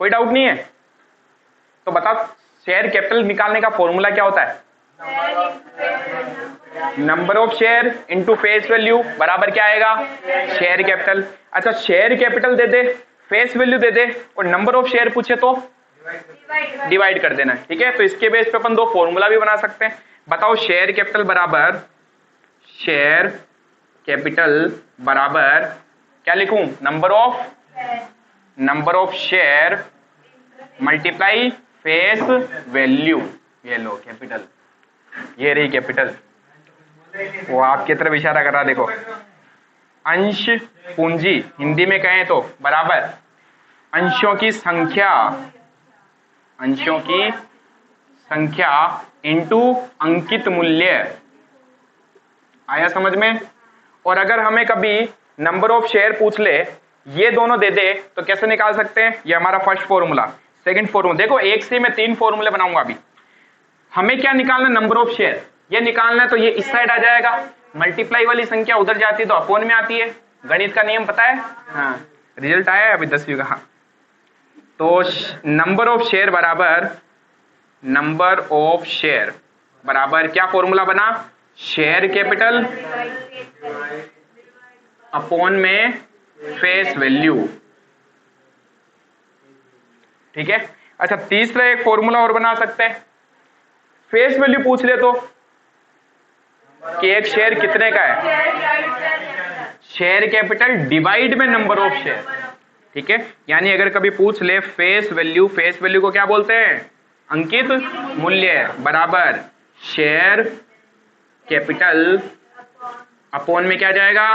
कोई डाउट नहीं है। तो बताओ शेयर कैपिटल निकालने का फॉर्मूला क्या होता है, number of share into face value बराबर क्या आएगा, शेयर कैपिटल। अच्छा शेयर कैपिटल दे दे, फेस वैल्यू दे दे और नंबर ऑफ शेयर पूछे तो डिवाइड कर देना, ठीक है। तो इसके बेस पे अपन 2 फॉर्मूला भी बना सकते हैं। बताओ शेयर कैपिटल बराबर, शेयर कैपिटल बराबर क्या लिखूं, number of share multiply face value, ये लो कैपिटल, ये रही कैपिटल, वो आपकी तरफ इशारा कर रहा देखो। अंश पूंजी हिंदी में कहें तो बराबर अंशों की संख्या, अंशों की संख्या इंटू अंकित मूल्य। आया समझ में? और अगर हमें कभी नंबर ऑफ शेयर पूछ ले, ये दोनों दे दे, तो कैसे निकाल सकते हैं? ये हमारा फर्स्ट फॉर्मूला। सेकंड फॉर्मूला देखो, एक से मैं 3 फॉर्मूले बनाऊंगा अभी। हमें क्या निकालना? Number of share. ये निकालना है तो ये इस साइड आ जाएगा, मल्टीप्लाई वाली संख्या उधर जाती है तो अपोन में आती है। गणित का नियम पता है? हाँ, रिजल्ट आया है अभी 10वीं का। तो नंबर ऑफ शेयर बराबर नंबर ऑफ शेयर बराबर क्या फॉर्मूला बना? शेयर कैपिटल अपॉन में फेस वैल्यू। ठीक है। अच्छा, तीसरा एक फॉर्मूला और बना सकते हैं। फेस वैल्यू पूछ ले तो कि एक शेयर कितने का है, शेयर कैपिटल डिवाइड में नंबर ऑफ शेयर। ठीक है, यानी अगर कभी पूछ ले फेस वैल्यू, फेस वैल्यू को क्या बोलते हैं? अंकित मूल्य बराबर शेयर कैपिटल अपॉन में क्या जाएगा?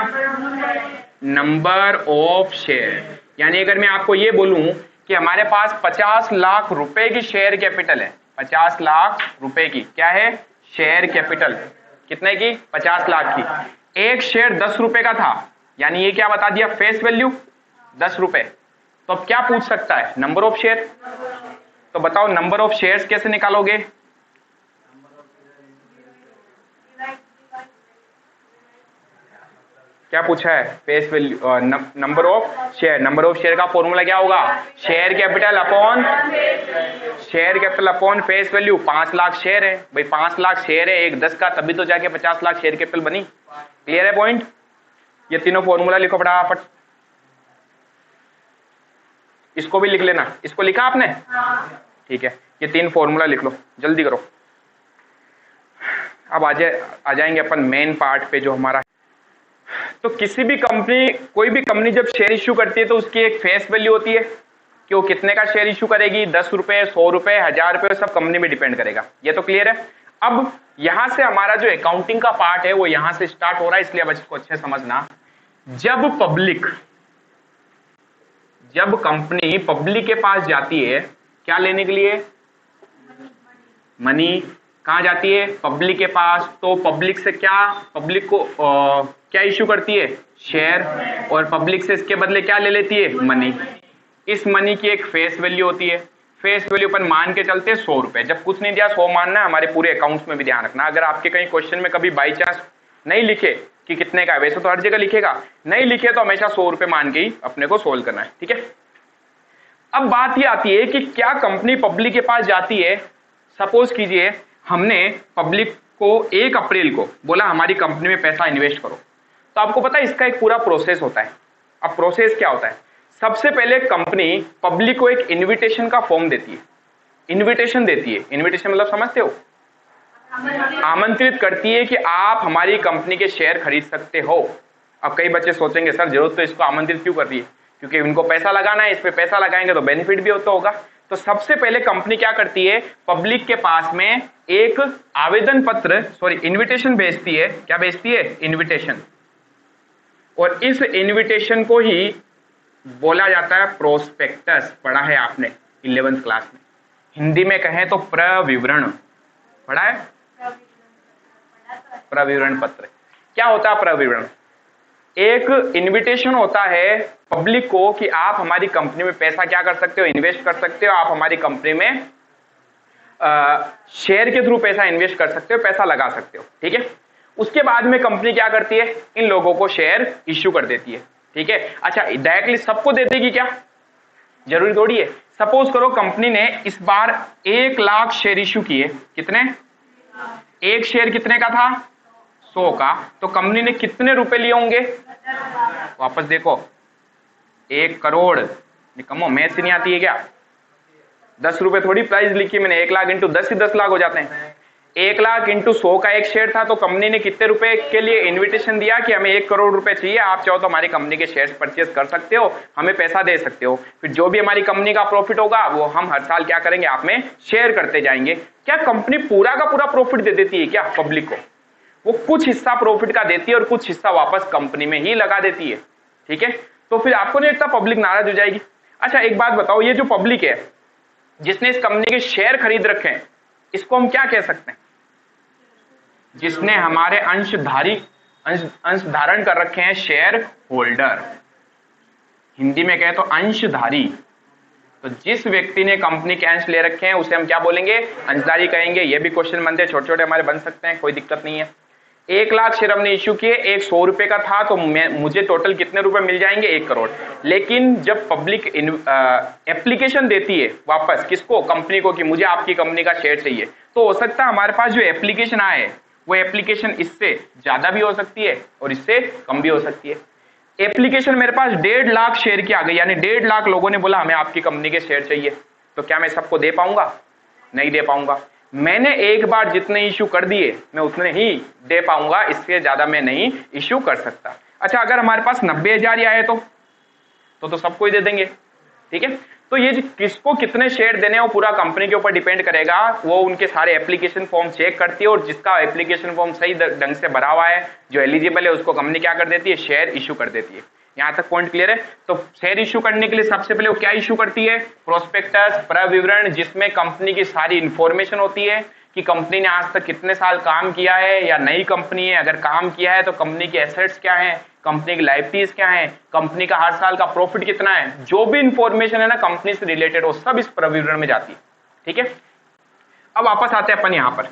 Number of share. यानी अगर मैं आपको ये बोलूं कि हमारे पास 50 लाख रुपए की शेयर कैपिटल है, 50 लाख रुपए की क्या है? Share capital. कितने की? 50 लाख की। एक शेयर 10 रुपए का था, यानी ये क्या बता दिया? फेस वैल्यू 10 रुपए। तो अब क्या पूछ सकता है? Number of share. तो बताओ नंबर ऑफ शेयर्स कैसे निकालोगे? क्या पूछा है? Face value, number of share. Number of share का फॉर्मूला क्या होगा? Share capital upon, share capital upon face value. 5 lakh share है भाई, 5 लाख शेयर है, एक 10 का, तभी तो जाके 50 लाख शेयर कैपिटल बनी। क्लियर है पॉइंट? ये तीनों फॉर्मूला लिखो फटाफट। इसको भी लिख लेना। इसको लिखा आपने? ठीक है, ये 3 फॉर्मूला लिख लो, जल्दी करो। अब आ जाएंगे अपन मेन पार्ट पे जो हमारा। तो किसी भी कंपनी, कोई भी कंपनी जब शेयर इश्यू करती है तो उसकी एक फेस वैल्यू होती है कि वो कितने का शेयर इश्यू करेगी, 10 रुपए, 100 रुपए, 1000 रुपए, सब कंपनी में डिपेंड करेगा। ये तो क्लियर है। अब यहां से हमारा जो अकाउंटिंग का पार्ट है वो यहां से स्टार्ट हो रहा है, इसलिए अब इसको अच्छे समझना। जब कंपनी पब्लिक के पास जाती है क्या लेने के लिए? मनी। कहां जाती है? पब्लिक के पास। तो पब्लिक से क्या, पब्लिक को क्या इश्यू करती है? शेयर। और पब्लिक से इसके बदले क्या ले लेती है? मनी। इस मनी की एक फेस वैल्यू होती है। फेस वैल्यू अपन मान के चलते 100 रुपए। जब कुछ नहीं दिया 100 मानना है, हमारे पूरे अकाउंट्स में भी ध्यान रखना। अगर आपके कहीं क्वेश्चन में कभी बाई चांस नहीं लिखे कि कितने का है, वैसे तो हर जगह लिखेगा, नहीं लिखे तो हमेशा 100 रुपए मान के ही अपने को सोल्व करना है। ठीक है। अब बात ये आती है कि क्या कंपनी पब्लिक के पास जाती है? सपोज कीजिए हमने पब्लिक को 1 अप्रैल को बोला हमारी कंपनी में पैसा इन्वेस्ट करो, तो आपको पता है इसका एक पूरा प्रोसेस होता है। अब प्रोसेस क्या होता है? सबसे पहले कंपनी पब्लिक को एक इनविटेशन का फॉर्म देती है, इनविटेशन देती है। इनविटेशन मतलब समझते हो? आमंत्रित करती है कि आप हमारी कंपनी के शेयर खरीद सकते हो। अब कई बच्चे सोचेंगे सर जरूरत तो इसको आमंत्रित क्यों कर रही है? क्योंकि इनको पैसा लगाना है, इस पे पैसा लगाएंगे तो बेनिफिट भी होता होगा। तो सबसे पहले कंपनी क्या करती है? पब्लिक के पास में एक आवेदन पत्र, इनविटेशन भेजती है। क्या भेजती है? इनविटेशन। और इस इनविटेशन को ही बोला जाता है प्रोस्पेक्टस। पढ़ा है आपने 11th क्लास में। हिंदी में कहें तो प्रविवरण। पढ़ा है? प्रविवरण पत्र। क्या होता है प्रविवरण? एक इनविटेशन होता है पब्लिक को कि आप हमारी कंपनी में पैसा क्या कर सकते हो? इन्वेस्ट कर सकते हो। आप हमारी कंपनी में शेयर के थ्रू पैसा इन्वेस्ट कर सकते हो, पैसा लगा सकते हो। ठीक है। उसके बाद में कंपनी क्या करती है? इन लोगों को शेयर इश्यू कर देती है। ठीक है। अच्छा, डायरेक्टली सबको दे देगी क्या? जरूरी थोड़ी है। सपोज करो कंपनी ने इस बार 1 लाख शेयर इश्यू किए। कितने? एक शेयर कितने का था? 100 का। तो कंपनी ने कितने रुपए लिए होंगे? वापस देखो, 1 करोड़। निकम्मो, मैथ से नहीं आती है क्या? 10 रुपए थोड़ी प्राइस लिखी मैंने, 1 लाख इंटू 10 ही 10 लाख हो जाते हैं। 1 लाख इंटू 100 का एक शेयर था, तो कंपनी ने कितने रुपए के लिए इन्विटेशन दिया कि हमें 1 करोड़ रुपए चाहिए, आप चाहो तो हमारी कंपनी के शेयर्स परचेज कर सकते हो, हमें पैसा दे सकते हो। फिर जो भी हमारी कंपनी का प्रॉफिट होगा वो हम हर साल क्या करेंगे, आप में शेयर करते जाएंगे। क्या कंपनी पूरा का पूरा प्रॉफिट दे देती है क्या पब्लिक को? वो कुछ हिस्सा प्रॉफिट का देती है और कुछ हिस्सा वापस कंपनी में ही लगा देती है। ठीक है, तो फिर आपको नहीं लगता पब्लिक नाराज हो जाएगी? अच्छा एक बात बताओ, ये जो पब्लिक है जिसने इस कंपनी के शेयर खरीद रखे हैं, इसको हम क्या कह सकते हैं? जिसने हमारे अंश धारण कर रखे हैं, शेयर होल्डर। हिंदी में कहे तो अंशधारी। तो जिस व्यक्ति ने कंपनी के अंश ले रखे हैं उसे हम क्या बोलेंगे, अंशधारी कहेंगे। ये भी क्वेश्चन बनते हैं, छोटे छोटे हमारे बन सकते हैं, कोई दिक्कत नहीं है। 1 लाख शेयर हमने इश्यू किए, एक 100 रुपए का था, तो मुझे टोटल कितने रुपए मिल जाएंगे, 1 करोड़। लेकिन जब पब्लिक एप्लीकेशन देती है वापस किसको, कंपनी को, कि मुझे आपकी कंपनी का शेयर चाहिए, तो हो सकता है हमारे पास जो एप्लीकेशन आए वो एप्लीकेशन इससे ज्यादा भी हो सकती है और इससे कम भी हो सकती है। एप्लीकेशन मेरे पास 1.5 लाख शेयर की आ गई, यानी 1.5 लाख लोगों ने बोला हमें आपकी कंपनी के शेयर चाहिए, तो क्या मैं सबको दे पाऊंगा? नहीं दे पाऊंगा। मैंने एक बार जितने इश्यू कर दिए मैं उतने ही दे पाऊंगा, इससे ज्यादा मैं नहीं इश्यू कर सकता। अच्छा अगर हमारे पास 90,000 आए तो सबको ही दे देंगे। ठीक है, तो ये किसको कितने शेयर देने हैं वो पूरा कंपनी के ऊपर डिपेंड करेगा। वो उनके सारे एप्लीकेशन फॉर्म चेक करती है और जिसका एप्लीकेशन फॉर्म सही ढंग से भरा हुआ है, जो एलिजिबल है, उसको कंपनी क्या कर देती है, शेयर इश्यू कर देती है। यहां तक पॉइंट क्लियर है? तो शेयर इश्यू करने के लिए सबसे पहले वो क्या इश्यू करती है, प्रोस्पेक्टस, प्रविवरण, जिसमें कंपनी की सारी इंफॉर्मेशन होती है कि कंपनी ने आज तक कितने साल काम किया है या नई कंपनी है, अगर काम किया है तो कंपनी के एसेट्स क्या है, कंपनी की लायबिलिटीज क्या है, कंपनी का हर साल का प्रॉफिट कितना है, जो भी इंफॉर्मेशन है ना कंपनी से रिलेटेड, वो सब इस प्रविवरण में जाती है। ठीक है, अब वापस आते हैं अपन यहां पर।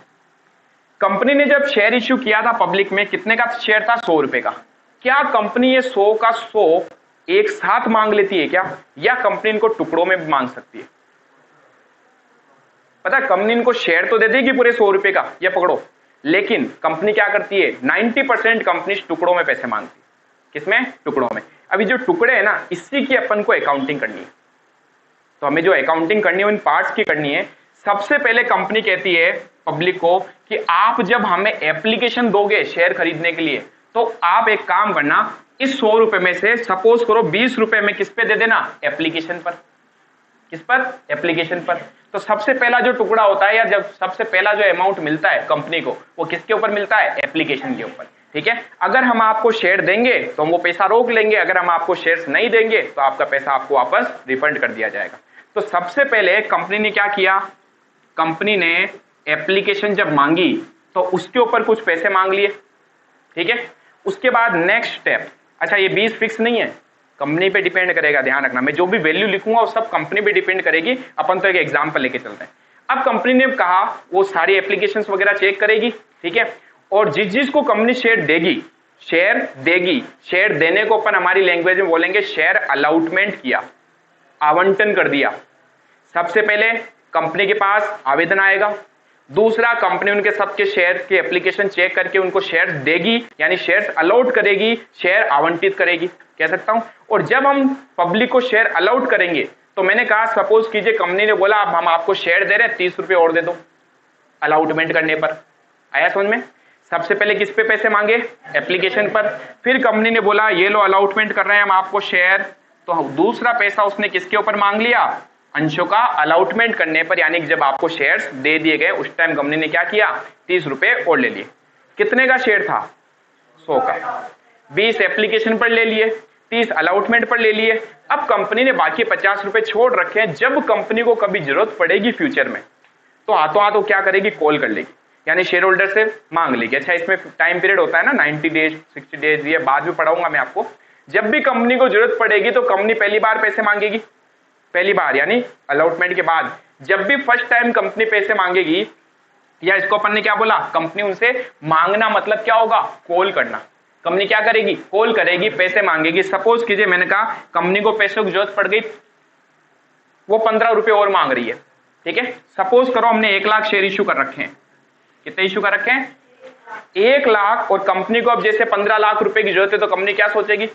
कंपनी ने जब शेयर इश्यू किया था पब्लिक में, कितने का शेयर था, 100 रुपए का। क्या कंपनी ये 100 का 100 एक साथ मांग लेती है क्या, या कंपनी इनको टुकड़ों में मांग सकती है? पता है कंपनी इनको शेयर तो दे देगी पूरे 100 रुपए का, ये पकड़ो, लेकिन कंपनी क्या करती है, 90% कंपनी टुकड़ों में पैसे मांगती है। किसमें, टुकड़ों में। अभी जो टुकड़े हैं ना, इसी की अपन को अकाउंटिंग करनी है। तो हमें जो अकाउंटिंग करनी है उन पार्ट्स की करनी है। सबसे पहले कंपनी कहती है पब्लिक को कि आप जब हमें एप्लीकेशन दोगे शेयर खरीदने के लिए, तो आप एक काम करना, इस 100 रुपए में से सपोज करो 20 रुपए में किस पे दे देना, एप्लीकेशन पर। किस पर, एप्लीकेशन पर। तो सबसे पहला जो टुकड़ा होता है या जब सबसे पहला जो अमाउंट मिलता है कंपनी को, वो किसके ऊपर मिलता है, एप्लीकेशन के ऊपर। ठीक है, अगर हम आपको शेयर देंगे तो हम वो पैसा रोक लेंगे, अगर हम आपको शेयर्स नहीं देंगे तो आपका पैसा आपको वापस रिफंड कर दिया जाएगा। तो सबसे पहले कंपनी ने क्या किया, कंपनी ने एप्लीकेशन जब मांगी तो उसके ऊपर कुछ पैसे मांग लिए। ठीक है, उसके बाद नेक्स्ट स्टेप, अच्छा ये 20 फिक्स नहीं है, कंपनी पे डिपेंड करेगा, ध्यान रखना। मैं जो भी वैल्यू लिखूंगा वो सब कंपनी पे डिपेंड करेगी। अपन तो एक एग्जांपल लेके चलते हैं। अब कंपनी ने कहा वो सारी एप्लीकेशंस वगैरह चेक करेगी। ठीक है, और जिस को कंपनी शेयर देगी, शेयर देने को अपन हमारी लैंग्वेज में बोलेंगे शेयर अलॉटमेंट किया, आवंटन कर दिया। सबसे पहले कंपनी के पास आवेदन आएगा, दूसरा कंपनी उनके सबके शेयर के एप्लीकेशन चेक करके उनको शेयर देगी, यानी शेयर्स अलॉट करेगी, शेयर आवंटित करेगी, कह सकता हूं। और जब हम पब्लिक को शेयर अलॉट करेंगे, तो मैंने कहा सपोज कीजिए कंपनी ने बोला अब हम आपको शेयर दे रहे हैं, 30 रुपए और दे दो अलॉटमेंट करने पर। आया समझ में? सबसे पहले किस पे पैसे मांगे, एप्लीकेशन पर। फिर कंपनी ने बोला ये लो अलॉटमेंट कर रहे हैं हम आपको शेयर, तो दूसरा पैसा उसने किसके ऊपर मांग लिया, अंशों का अलॉटमेंट करने पर, यानी कि जब आपको शेयर्स दे दिए गए उस टाइम कंपनी ने क्या किया, 30 रुपए और ले लिए। कितने का शेयर था, 100 का। 20 एप्लीकेशन पर ले लिए, 30 अलॉटमेंट पर ले लिए। अब कंपनी ने बाकी 50 रुपए छोड़ रखे हैं, जब कंपनी को कभी जरूरत पड़ेगी फ्यूचर में तो हाथों हाथों क्या करेगी, कॉल कर लेगी, यानी शेयर होल्डर से मांग लेगी। अच्छा इसमें टाइम पीरियड होता है ना, 90 डेज 60 डेज, ये बाद में पढ़ाऊंगा मैं आपको। जब भी कंपनी को जरूरत पड़ेगी तो कंपनी पहली बार पैसे मांगेगी, पहली बार यानी अलॉटमेंट के बाद। जब भी फर्स्ट टाइम कंपनी पैसे मांगेगी, या इसको अपन ने क्या बोला, कंपनी उनसे मांगना मतलब क्या होगा, कॉल करना। कंपनी क्या करेगी, कॉल करेगी, पैसे मांगेगी। सपोज कीजिए मैंने कहा कंपनी को पैसों की जरूरत पड़ गई, वो 15 रुपए और मांग रही है। ठीक है, सपोज करो हमने 1 लाख शेयर इश्यू कर रखे हैं। कितने इश्यू कर रखे हैं, 1 लाख, और कंपनी को अब जैसे 15 लाख रुपए की जरूरत है, तो कंपनी क्या सोचेगी,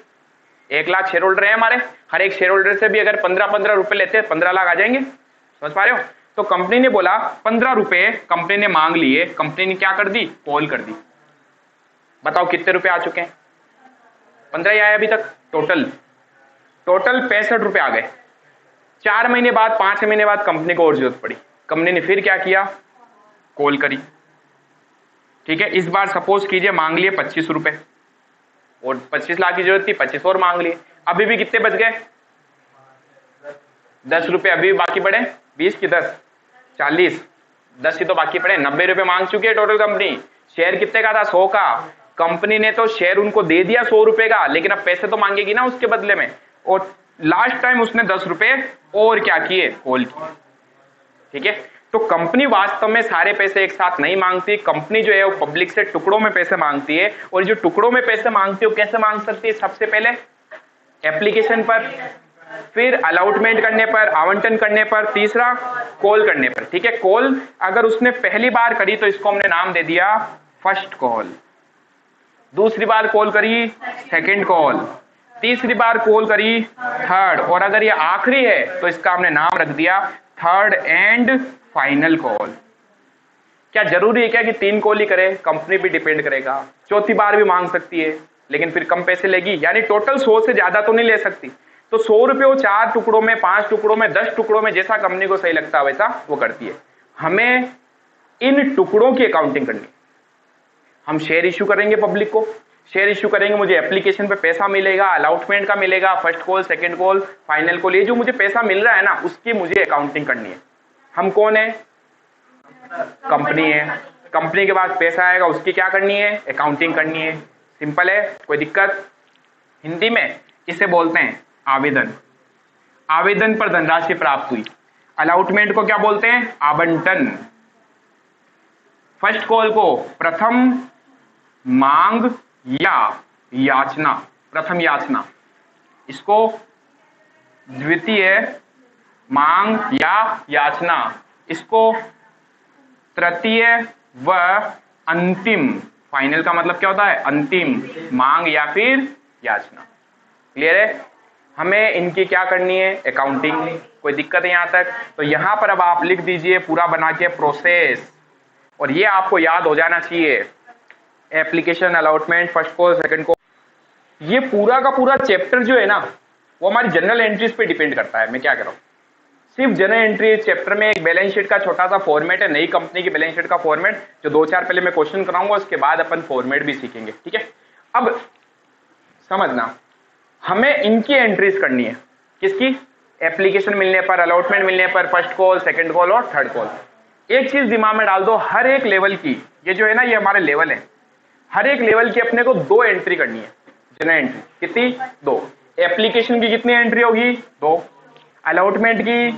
1 लाख शेयर होल्डर है हमारे, हर एक शेयर होल्डर से भी अगर 15-15 रुपए लेते हैं 15 लाख आ जाएंगे, समझ पा रहे हो। तो कंपनी ने बोला 15 रुपए कंपनी ने मांग लिए, कंपनी ने क्या कर दी, कॉल कर दी। बताओ कितने रुपए आ चुके हैं, 15 ही आए अभी तक, टोटल 65 रुपए आ गए। 4 महीने बाद 5 महीने बाद कंपनी को और जरूरत पड़ी, कंपनी ने फिर क्या किया, कॉल करी। ठीक है, इस बार सपोज कीजिए मांग लिए 25 रुपए और 25 लाख की जरूरत थी, 25 और मांग लिए। अभी भी कितने बच गए, 10 रुपए अभी भी बाकी पड़े, 20 की 10 40, 10 ही तो बाकी पड़े, 90 रुपए मांग चुकी है टोटल कंपनी। शेयर कितने का था, 100 का। कंपनी ने तो शेयर उनको दे दिया 100 रुपए का, लेकिन अब पैसे तो मांगेगी ना उसके बदले में, और लास्ट टाइम उसने 10 रुपए और क्या किए, कॉल किए। ठीक है, तो कंपनी वास्तव में सारे पैसे एक साथ नहीं मांगती, कंपनी जो है वो पब्लिक से टुकड़ों में पैसे मांगती है, और जो टुकड़ों में पैसे मांगती है वो कैसे मांग सकती है, सबसे पहले एप्लीकेशन पर, फिर अलॉटमेंट करने पर, आवंटन करने पर, तीसरा कॉल करने पर। ठीक है, कॉल अगर उसने पहली बार करी तो इसको हमने नाम दे दिया फर्स्ट कॉल, दूसरी बार कॉल करी सेकंड कॉल, तीसरी बार कॉल करी थर्ड, और अगर ये आखिरी है तो इसका हमने नाम रख दिया थर्ड एंड फाइनल कॉल। क्या जरूरी है क्या कि 3 कॉल ही करे, कंपनी भी डिपेंड करेगा, चौथी बार भी मांग सकती है लेकिन फिर कम पैसे लेगी, यानी टोटल 100 से ज्यादा तो नहीं ले सकती। तो 100 रुपए वो 4 टुकड़ों में, 5 टुकड़ों में, 10 टुकड़ों में, जैसा कंपनी को सही लगता है वैसा वो करती है। हमें इन टुकड़ों की अकाउंटिंग करनी है। हम शेयर इश्यू करेंगे पब्लिक को, शेयर इश्यू करेंगे, मुझे एप्लीकेशन पे पैसा मिलेगा, अलॉटमेंट का मिलेगा, first call, second call, final call, ये जो मुझे पैसा मिल रहा है ना उसकी मुझे अकाउंटिंग करनी है। हम कौन है, कंपनी है, कंपनी के पास पैसा आएगा उसकी क्या करनी है, अकाउंटिंग करनी है। सिंपल है, कोई दिक्कत। हिंदी में इसे बोलते हैं आवेदन। आवेदन पर धनराशि प्राप्त हुई। अलॉटमेंट को क्या बोलते हैं, आवंटन। फर्स्ट कॉल को प्रथम मांग या याचना, प्रथम याचना, इसको द्वितीय मांग या याचना, इसको तृतीय व अंतिम, फाइनल का मतलब क्या होता है, अंतिम मांग या फिर याचना। क्लियर है, हमें इनकी क्या करनी है, अकाउंटिंग। कोई दिक्कत है यहां तक? तो यहां पर अब आप लिख दीजिए पूरा बना के प्रोसेस, और ये आपको याद हो जाना चाहिए, application, allotment, first call, second call. ये पूरा का पूरा चैप्टर जो है ना वो हमारी जनरल एंट्रीज पे डिपेंड करता है। मैं क्या कर रहा हूं, सिर्फ जनरल एंट्री चैप्टर में एक बैलेंस शीट का छोटा सा फॉर्मेट है, नई कंपनी की बैलेंस शीट का फॉर्मेट, जो 2-4 पहले मैं क्वेश्चन कराऊंगा, उसके बाद अपन फॉर्मेट भी सीखेंगे। ठीक है, अब समझना, हमें इनकी एंट्रीज करनी है। किसकी, एप्लीकेशन मिलने पर, अलॉटमेंट मिलने पर, फर्स्ट कॉल, सेकंड कॉल और थर्ड कॉल। एक चीज दिमाग में डाल दो, हर एक लेवल की, ये जो है ना ये हमारे लेवल है, हर एक लेवल की अपने को 2 एंट्री करनी है, जनरल एंट्री। कितनी, 2। एप्लीकेशन की कितनी एंट्री होगी, 2। अलॉटमेंट की,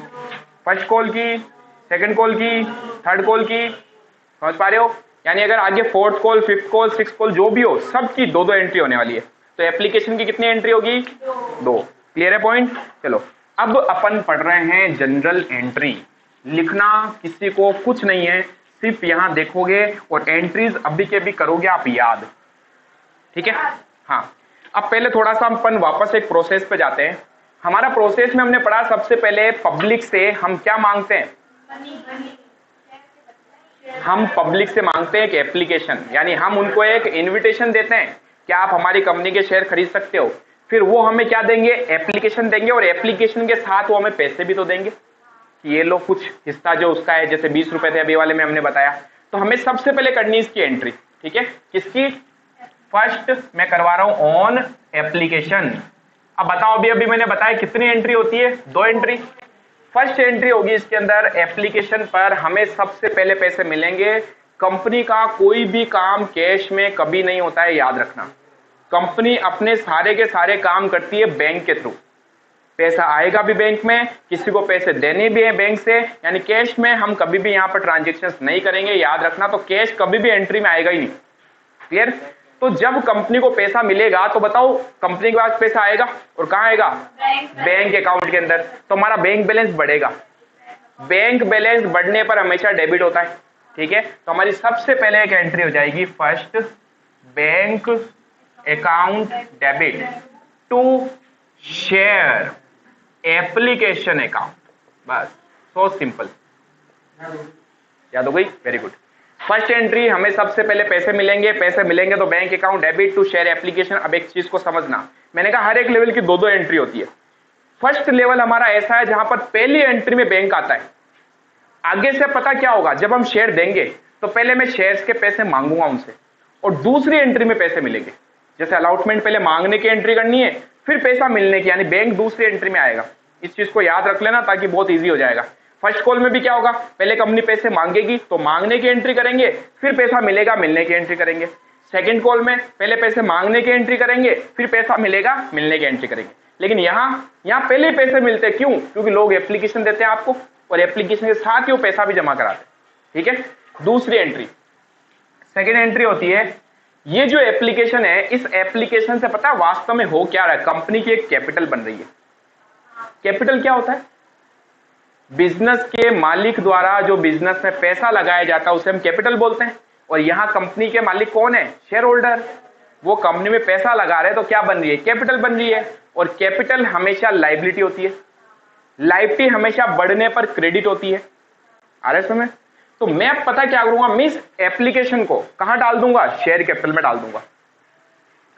फर्स्ट कॉल की, सेकंड कॉल की, थर्ड कॉल की, समझ पा रहे हो? यानी अगर आगे fourth call, fifth call, six call जो भी हो, सबकी 2-2 एंट्री होने वाली है। तो एप्लीकेशन की कितनी एंट्री होगी, 2। क्लियर है पॉइंट? चलो अब अपन पढ़ रहे हैं जनरल एंट्री। लिखना किसी को कुछ नहीं है, सिर्फ यहां देखोगे और एंट्रीज अभी के भी करोगे आप याद। ठीक है, हाँ। अब पहले थोड़ा सा अपन वापस एक प्रोसेस पे जाते हैं। हमारा प्रोसेस में हमने पढ़ा, सबसे पहले पब्लिक से हम क्या मांगते हैं, हम पब्लिक से मांगते हैं एक एप्लीकेशन, यानी हम उनको एक इनविटेशन देते हैं कि आप हमारी कंपनी के शेयर खरीद सकते हो। फिर वो हमें क्या देंगे, एप्लीकेशन देंगे, और एप्लीकेशन के साथ वो हमें पैसे भी तो देंगे कि ये लो कुछ हिस्सा जो उसका है, जैसे 20 रुपए थे अभी वाले में हमने बताया। तो हमें सबसे पहले करनी इसकी एंट्री। ठीक है, किसकी, फर्स्ट मैं करवा रहा हूं ऑन एप्लीकेशन। अब बताओ, अभी मैंने बताया कितनी एंट्री होती है, 2 एंट्री। फर्स्ट एंट्री होगी इसके अंदर, एप्लीकेशन पर हमें सबसे पहले पैसे मिलेंगे। कंपनी का कोई भी काम कैश में कभी नहीं होता है, याद रखना। कंपनी अपने सारे के सारे काम करती है बैंक के थ्रू। पैसा आएगा भी बैंक में, किसी को पैसे देने भी है बैंक से, यानी कैश में हम कभी भी यहाँ पर ट्रांजेक्शन्स नहीं करेंगे, याद रखना। तो कैश कभी भी एंट्री में आएगा ही नहीं। क्लियर? तो जब कंपनी को पैसा मिलेगा तो बताओ कंपनी के पास पैसा आएगा और कहाँ आएगा, बैंक अकाउंट के अंदर। तो हमारा बैंक बैलेंस बढ़ेगा। बैंक बैलेंस बढ़ने पर हमेशा डेबिट होता है। ठीक है, तो हमारी सबसे पहले एक एंट्री हो जाएगी, first bank account debit to share application account. बस, सो सिंपल। याद हो गई, वेरी गुड। फर्स्ट एंट्री हमें सबसे पहले पैसे मिलेंगे तो bank account debit to share application. अब एक चीज को समझना, मैंने कहा हर एक लेवल की दो एंट्री होती है। फर्स्ट लेवल हमारा ऐसा है जहां पर पहली एंट्री में बैंक आता है। आगे से पता क्या होगा, जब हम शेयर देंगे तो पहले मैं शेयर्स के पैसे मांगूंगा उनसे और दूसरी एंट्री में पैसे मिलेंगे। जैसे अलॉटमेंट पहले मांगने की एंट्री करनी है, फिर पैसा मिलने की, यानी बैंक दूसरी एंट्री में आएगा। इस चीज को याद रख लेना ताकि बहुत इजी हो जाएगा। फर्स्ट कॉल में भी क्या होगा, पहले कंपनी पैसे मांगेगी तो मांगने की एंट्री करेंगे, फिर पैसा मिलेगा मिलने की एंट्री करेंगे। सेकंड कॉल में पहले पैसे मांगने की एंट्री करेंगे, फिर पैसा मिलेगा मिलने की एंट्री करेंगे। लेकिन यहाँ पहले पैसे मिलते हैं, क्यों? क्योंकि लोग एप्लीकेशन देते हैं आपको और एप्लीकेशन के साथ ही वो पैसा भी जमा कराते हैं। ठीक है, दूसरी एंट्री, सेकेंड एंट्री होती है, ये जो एप्लीकेशन है, इस एप्लीकेशन से पता है वास्तव में हो क्या रहा है, कंपनी की एक कैपिटल बन रही है। कैपिटल क्या होता है? बिजनेस के मालिक द्वारा जो बिजनेस में पैसा लगाया जाता है उसे हम कैपिटल बोलते हैं। और यहां कंपनी के मालिक कौन है? Share holder. वो कंपनी में पैसा लगा रहे हैं तो क्या बन रही है? कैपिटल बन रही है। और कैपिटल हमेशा लायबिलिटी होती है, लायबिलिटी हमेशा बढ़ने पर क्रेडिट होती है। आ रहा है समझ? तो मैं अब पता क्या करूंगा, मैं इस एप्लीकेशन को कहां डाल दूंगा? शेयर कैपिटल में डाल दूंगा।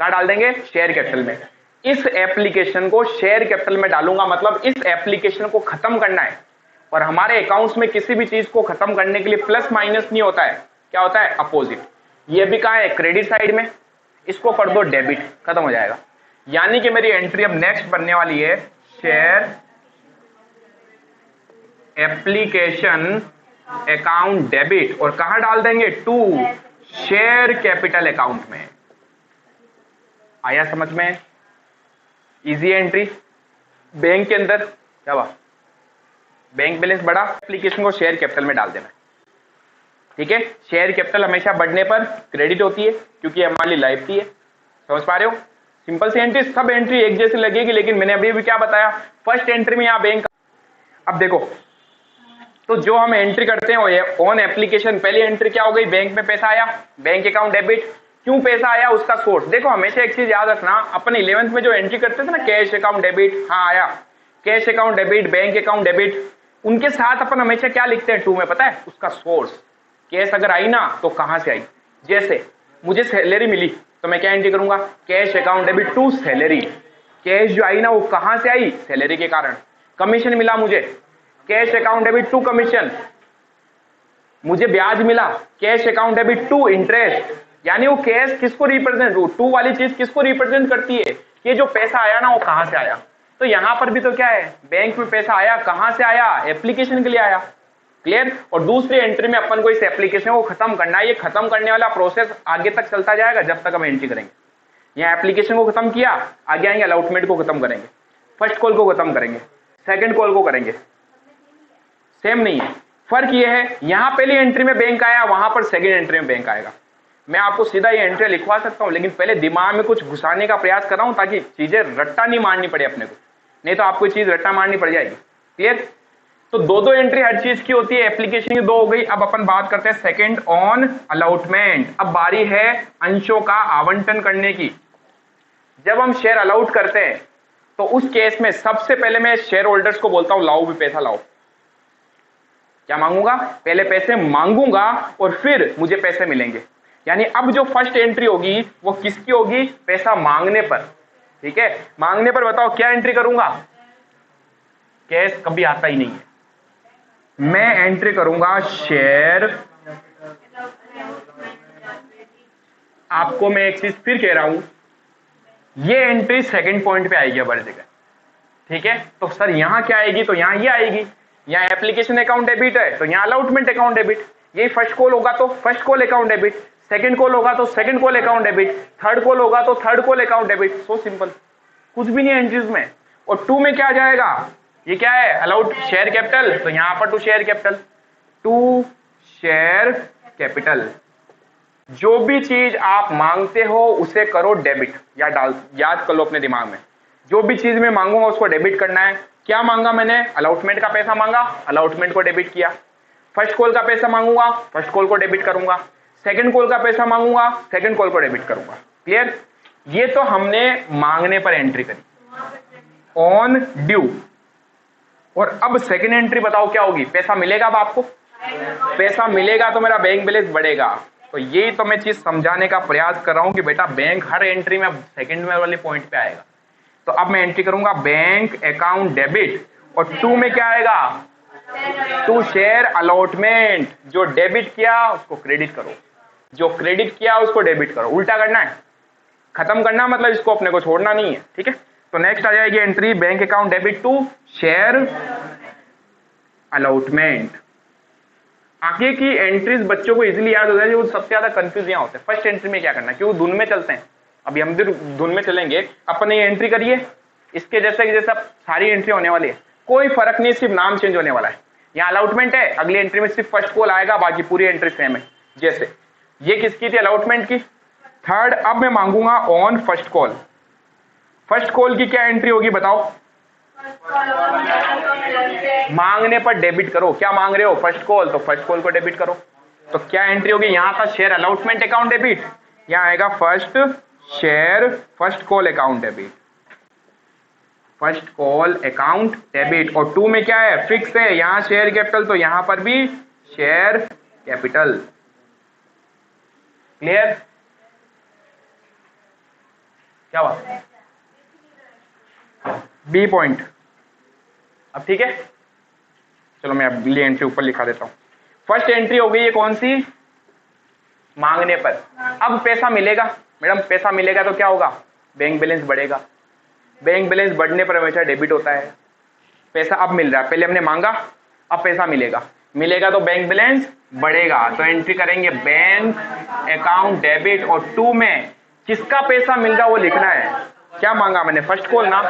कहां डाल देंगे? शेयर कैपिटल में। इस एप्लीकेशन को शेयर कैपिटल में डालूंगा, मतलब इस एप्लीकेशन को खत्म करना है। और हमारे अकाउंट्स में किसी भी चीज को खत्म करने के लिए प्लस माइनस नहीं होता है, क्या होता है? अपोजिट। ये भी कहां है? क्रेडिट साइड में। इसको कर दो डेबिट, खत्म हो जाएगा। यानी कि मेरी एंट्री अब नेक्स्ट बनने वाली है शेयर एप्लीकेशन अकाउंट डेबिट, और कहां डाल देंगे? टू शेयर कैपिटल अकाउंट में। आया समझ में? Easy entry. बैंक के अंदर क्या हुआ? बैंक बैलेंस बढ़ा, एप्लीकेशन को शेयर कैपिटल में डाल देना। ठीक है, शेयर कैपिटल हमेशा बढ़ने पर क्रेडिट होती है क्योंकि हमारी लायबिलिटी है। समझ पा रहे हो? सिंपल सी एंट्री, सब एंट्री एक जैसी लगेगी, लेकिन मैंने अभी भी क्या बताया, फर्स्ट एंट्री में यहां बैंक। अब देखो, तो जो हम एंट्री करते हैं वो ये ऑन एप्लीकेशन, पहली एंट्री क्या हो गई? बैंक में पैसा आया, बैंक अकाउंट डेबिट। क्यों पैसा आया? उसका सोर्स। देखो हमेशा एक चीज याद रखना, अपन 11th में जो एंट्री करते थे ना, कैश अकाउंट डेबिट, हाँ आया cash account debit, bank account debit, उनके साथ अपन हमेशा क्या लिखते हैं? टू में, पता है उसका सोर्स। कैश अगर आई ना तो कहां से आई? जैसे मुझे सैलरी मिली तो मैं क्या एंट्री करूंगा? Cash account debit to salary. Cash जो आई ना वो कहां से आई? सैलरी के कारण। कमीशन मिला मुझे, cash account debit to commission. मुझे ब्याज मिला, cash account debit to interest. यानी वो कैश किसको रिप्रेजेंट, टू वाली चीज किसको रिप्रेजेंट करती है? ये जो पैसा आया ना वो कहां से आया। तो यहां पर भी तो क्या है? बैंक में पैसा आया, कहां से आया? एप्लीकेशन के लिए आया। क्लियर? और दूसरी एंट्री में अपन को इस एप्लीकेशन को खत्म करना है। ये खत्म करने वाला प्रोसेस आगे तक चलता जाएगा जब तक हम एंट्री करेंगे। यहाँ एप्लीकेशन को खत्म किया, आगे आएंगे अलॉटमेंट को खत्म करेंगे, फर्स्ट कॉल को खत्म करेंगे, सेकंड कॉल को करेंगे। सेम नहीं है, फर्क ये है यहां पहली एंट्री में बैंक आया, वहां पर सेकंड एंट्री में बैंक आएगा। मैं आपको सीधा ये एंट्री लिखवा सकता हूं, लेकिन पहले दिमाग में कुछ घुसाने का प्रयास कर रहा हूं ताकि चीजें रट्टा नहीं मारनी पड़े अपने को, नहीं तो आपको चीज रट्टा मारनी पड़ जाएगी। क्लियर? तो दो एंट्री हर चीज की होती है। एप्लीकेशन की दो हो गई। अब अपन बात करते हैं सेकंड ऑन अलॉटमेंट। अब बारी है अंशों का आवंटन करने की। जब हम शेयर अलॉट करते हैं तो उस केस में सबसे पहले मैं शेयर होल्डर्स को बोलता हूं लाओ भी पैसा लाओ। क्या मांगूंगा? पहले पैसे मांगूंगा और फिर मुझे पैसे मिलेंगे। यानी अब जो फर्स्ट एंट्री होगी वो किसकी होगी? पैसा मांगने पर। ठीक है, मांगने पर बताओ क्या एंट्री करूंगा? कैश कभी आता ही नहीं है, मैं एंट्री करूंगा शेयर। आपको मैं एक चीज फिर कह रहा हूं, ये एंट्री सेकंड पॉइंट पे आएगी हर जगह। ठीक है, तो सर यहां क्या आएगी? तो यहां ये आएगी। यहां एप्लीकेशन अकाउंट डेबिट है तो यहां अलॉटमेंट अकाउंट डेबिट। ये फर्स्ट कॉल होगा तो first call account debit, second call होगा तो second call account debit, third call होगा तो third call account debit. So simple, कुछ भी नहीं है एंट्रीज में। और टू में क्या आ जाएगा? ये क्या है? अलाउड शेयर कैपिटल, तो यहां पर to share capital, to share capital. जो भी चीज आप मांगते हो उसे करो डेबिट, या डाल याद कर लो अपने दिमाग में। जो भी चीज मैं मांगूंगा उसको डेबिट करना है। क्या मांगा मैंने? अलॉटमेंट का पैसा मांगा, अलॉटमेंट को डेबिट किया। फर्स्ट कॉल का पैसा मांगूंगा, फर्स्ट कॉल को डेबिट करूंगा। सेकंड कॉल का पैसा मांगूंगा, सेकंड कॉल को डेबिट करूंगा। क्लियर? ये तो हमने मांगने पर एंट्री करी, ऑन ड्यू। और अब सेकंड एंट्री बताओ क्या होगी? पैसा मिलेगा अब आपको, पैसा मिलेगा तो मेरा बैंक बैलेंस बढ़ेगा। तो यही तो मैं चीज समझाने का प्रयास कर रहा हूं कि बेटा बैंक हर एंट्री में सेकंड में वाले पॉइंट पे आएगा। तो अब मैं एंट्री करूंगा बैंक अकाउंट डेबिट, और टू में क्या आएगा, टू शेयर अलॉटमेंट। जो डेबिट किया उसको क्रेडिट करो, जो क्रेडिट किया उसको डेबिट करो, उल्टा करना है, खत्म करना, मतलब इसको अपने को छोड़ना नहीं है, ठीक है। तो नेक्स्ट आ जाएगी entry bank account debit to share allotment. आगे की एंट्रीज बच्चों को इजीली याद हो जाए, वो सबसे ज्यादा कंफ्यूज यहाँ होते हैं फर्स्ट एंट्री में क्या करना है, क्योंकि धुन में चलते हैं। अभी हम भी धुन में चलेंगे, अपने ये एंट्री करिए, इसके जैसे कि जैसा सारी एंट्री होने वाली है, कोई फर्क नहीं, सिर्फ नाम चेंज होने वाला है। यहाँ अलॉटमेंट है, अगली एंट्री में सिर्फ फर्स्ट कॉल आएगा, बाकी पूरी एंट्री सेम है। जैसे ये किसकी थी, अलॉटमेंट की। थर्ड, अब मैं मांगूंगा on first call. First call की क्या एंट्री होगी बताओ, मांगने पर डेबिट करो। क्या मांग रहे हो, फर्स्ट कॉल, तो फर्स्ट कॉल को डेबिट करो। तो क्या एंट्री होगी, यहां था शेयर अलॉटमेंट अकाउंट डेबिट, यहां आएगा first share first call account debit, first call account debit. और टू में क्या है, फिक्स है, यहां शेयर कैपिटल, तो यहां पर भी शेयर कैपिटल। क्लियर, क्या हुआ, बी पॉइंट। अब ठीक है, चलो मैं अगली एंट्री ऊपर लिखा देता हूं। फर्स्ट एंट्री हो गई ये कौन सी, मांगने पर। अब पैसा मिलेगा, मैडम पैसा मिलेगा तो क्या होगा, बैंक बैलेंस बढ़ेगा। बैंक बैलेंस बढ़ने पर हमेशा डेबिट होता है। पैसा अब मिल रहा है, पहले हमने मांगा, अब पैसा मिलेगा, मिलेगा तो बैंक बैलेंस बढ़ेगा। तो एंट्री करेंगे बैंक अकाउंट डेबिट, और टू में किसका पैसा मिल रहा वो लिखना है। क्या मांगा मैंने, फर्स्ट कॉल ना,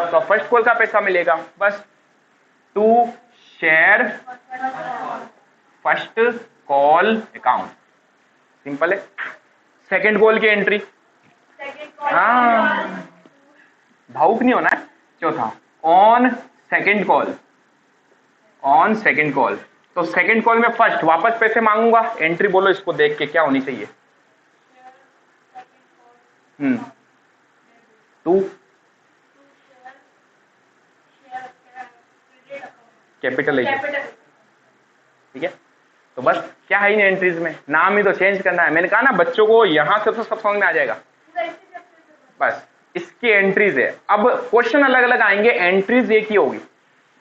तो फर्स्ट कॉल का पैसा मिलेगा, बस। To share first call account, simple है। सेकंड कॉल की एंट्री, हाँ भावुक नहीं होना है। चौथा, on second call, on second call, तो सेकंड कॉल में फर्स्ट वापस पैसे मांगूंगा। एंट्री बोलो इसको देख के क्या होनी चाहिए, टू कैपिटल है, ठीक है। तो बस क्या है इन एंट्रीज में, नाम ही तो चेंज करना है। मैंने कहा ना बच्चों को यहां से तो सब समझ में आ जाएगा, बस इसकी एंट्रीज है। अब क्वेश्चन अलग अलग आएंगे, एंट्रीज एक ही होगी।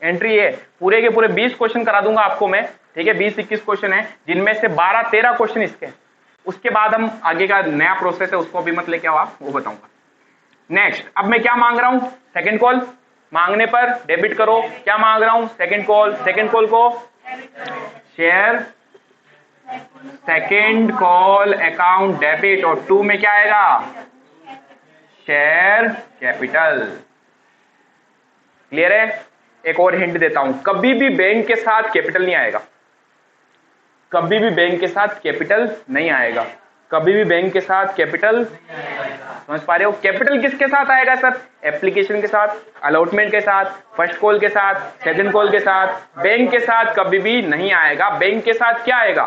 एंट्री ये पूरे के पूरे 20 क्वेश्चन करा दूंगा आपको मैं, ठीक है। 20-21 क्वेश्चन है, जिनमें से 12-13 क्वेश्चन इसके। उसके बाद हम आगे का नया प्रोसेस है उसको भी मत लेके आओ आप, वो बताऊंगा। नेक्स्ट, अब मैं क्या मांग रहा हूं, सेकंड कॉल, मांगने पर डेबिट करो। क्या मांग रहा हूं, सेकंड कॉल, सेकंड कॉल को share second call account debit, और टू में क्या आएगा, शेयर कैपिटल। क्लियर है। एक और हिंट देता हूं, कभी भी बैंक के साथ कैपिटल नहीं आएगा, कभी भी बैंक के साथ कैपिटल नहीं आएगा, कभी भी बैंक के साथ कैपिटल, समझ पा रहे हो। कैपिटल किसके साथ आएगा सर, एप्लीकेशन के साथ, अलॉटमेंट के साथ, फर्स्ट कॉल के साथ, सेकंड कॉल के साथ। बैंक के साथ कभी भी नहीं आएगा। बैंक के साथ क्या आएगा,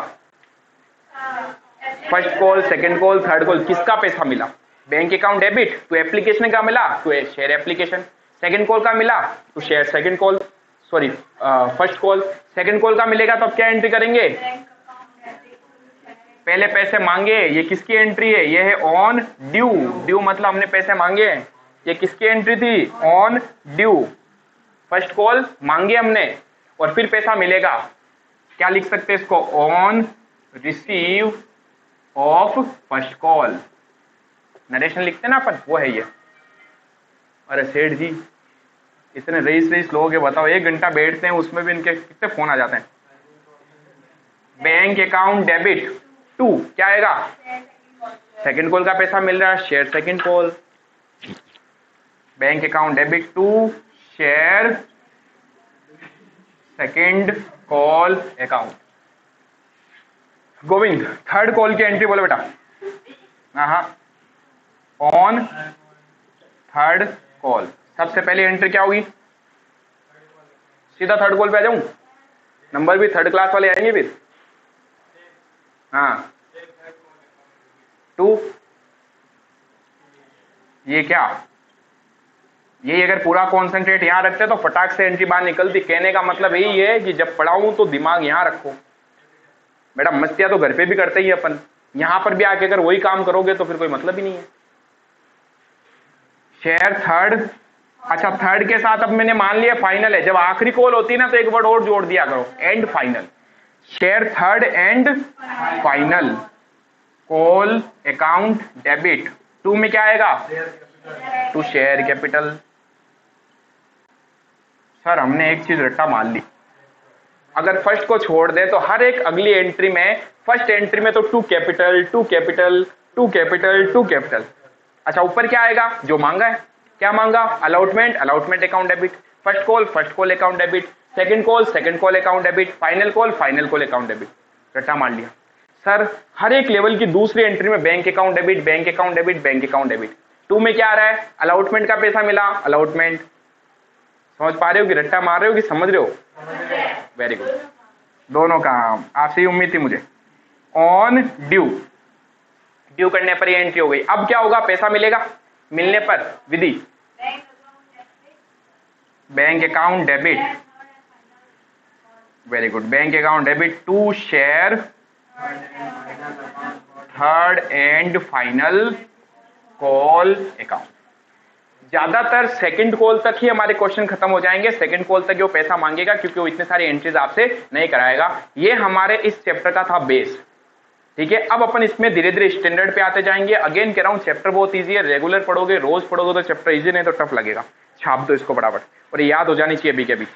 first call, second call, third call, किसका पैसा मिला, बैंक अकाउंट डेबिट, तो एप्लीकेशन का मिला तो शेयर एप्लीकेशन, सेकंड कॉल का मिला तो share second call, sorry first call, second call का मिलेगा तो अब क्या एंट्री करेंगे, पहले पैसे मांगे। ये किसकी एंट्री है, ये है ऑन ड्यू। ड्यू मतलब हमने पैसे मांगे, ये किसकी एंट्री थी, ऑन ड्यू। फर्स्ट कॉल मांगे हमने और फिर पैसा मिलेगा, क्या लिख सकते हैं इसको, on receive of first call. Narration लिखते ना अपन, वो है ये। अरे सेठ जी इतने रईस लोग हैं, बताओ 1 घंटा बैठते हैं उसमें भी इनके कितने फोन आ जाते हैं। बैंक अकाउंट डेबिट टू क्या आएगा, सेकंड कॉल का पैसा मिल रहा है, share second call. Bank account debit to share second call account. Govind third call की एंट्री बोलो बेटा। हाँ, ऑन थर्ड कॉल सबसे पहले एंट्री क्या होगी, सीधा थर्ड कॉल पे आ जाऊं, नंबर भी थर्ड क्लास वाले आएंगे फिर। हाँ, टू, ये क्या, ये अगर पूरा कॉन्सेंट्रेट यहां रखते तो फटाक से एंट्री बाहर निकलती। कहने का मतलब यही है कि जब पढ़ाऊं तो दिमाग यहां रखो, मैडम मस्तियां तो घर पे भी करते ही अपन, यहां पर भी आके अगर वही काम करोगे तो फिर कोई मतलब ही नहीं है। शेयर थर्ड, अच्छा थर्ड के साथ अब मैंने मान लिया फाइनल है, जब आखिरी कॉल होती है ना तो एक वर्ड और जोड़ दिया करो, and final. Share third and final call account debit, to में क्या आएगा, टू शेयर कैपिटल। सर हमने एक चीज रट्टा मान ली, अगर फर्स्ट को छोड़ दे तो हर एक अगली एंट्री में, फर्स्ट एंट्री में तो to capital to capital to capital to capital. अच्छा ऊपर क्या आएगा, जो मांगा है, क्या मांगा, allotment allotment account debit, first call account debit, second call account debit, final call account debit, रट्टा मार लिया। सर हर एक लेवल की दूसरी एंट्री में bank account debit bank account debit bank account debit. To में क्या आ रहा है, अलॉटमेंट का पैसा मिला, अलॉटमेंट। समझ पा रहे हो कि रट्टा मार रहे हो कि समझ रहे हो, वेरी गुड, दोनों काम, आपसे ही उम्मीद थी मुझे। ऑन ड्यू, ड्यू करने पर ये एंट्री हो गई। अब क्या होगा, पैसा मिलेगा, मिलने पर विधि bank account debit, very good, bank account debit to share third and final call account. ज्यादातर सेकंड कॉल तक ही हमारे क्वेश्चन खत्म हो जाएंगे, सेकंड कॉल तक वो पैसा मांगेगा क्योंकि वो इतने सारी एंट्रीज आपसे नहीं कराएगा। ये हमारे इस चैप्टर का था बेस, ठीक है। अब अपन इसमें धीरे धीरे स्टैंडर्ड पे आते जाएंगे। अगेन कह रहा हूँ चैप्टर बहुत इजी है, रेगुलर पढ़ोगे, रोज पढ़ोगे तो चैप्टर इजी, नहीं तो टफ लगेगा। छाप दो इसको फटाफट, और ये याद हो जानी चाहिए अभी के अभी।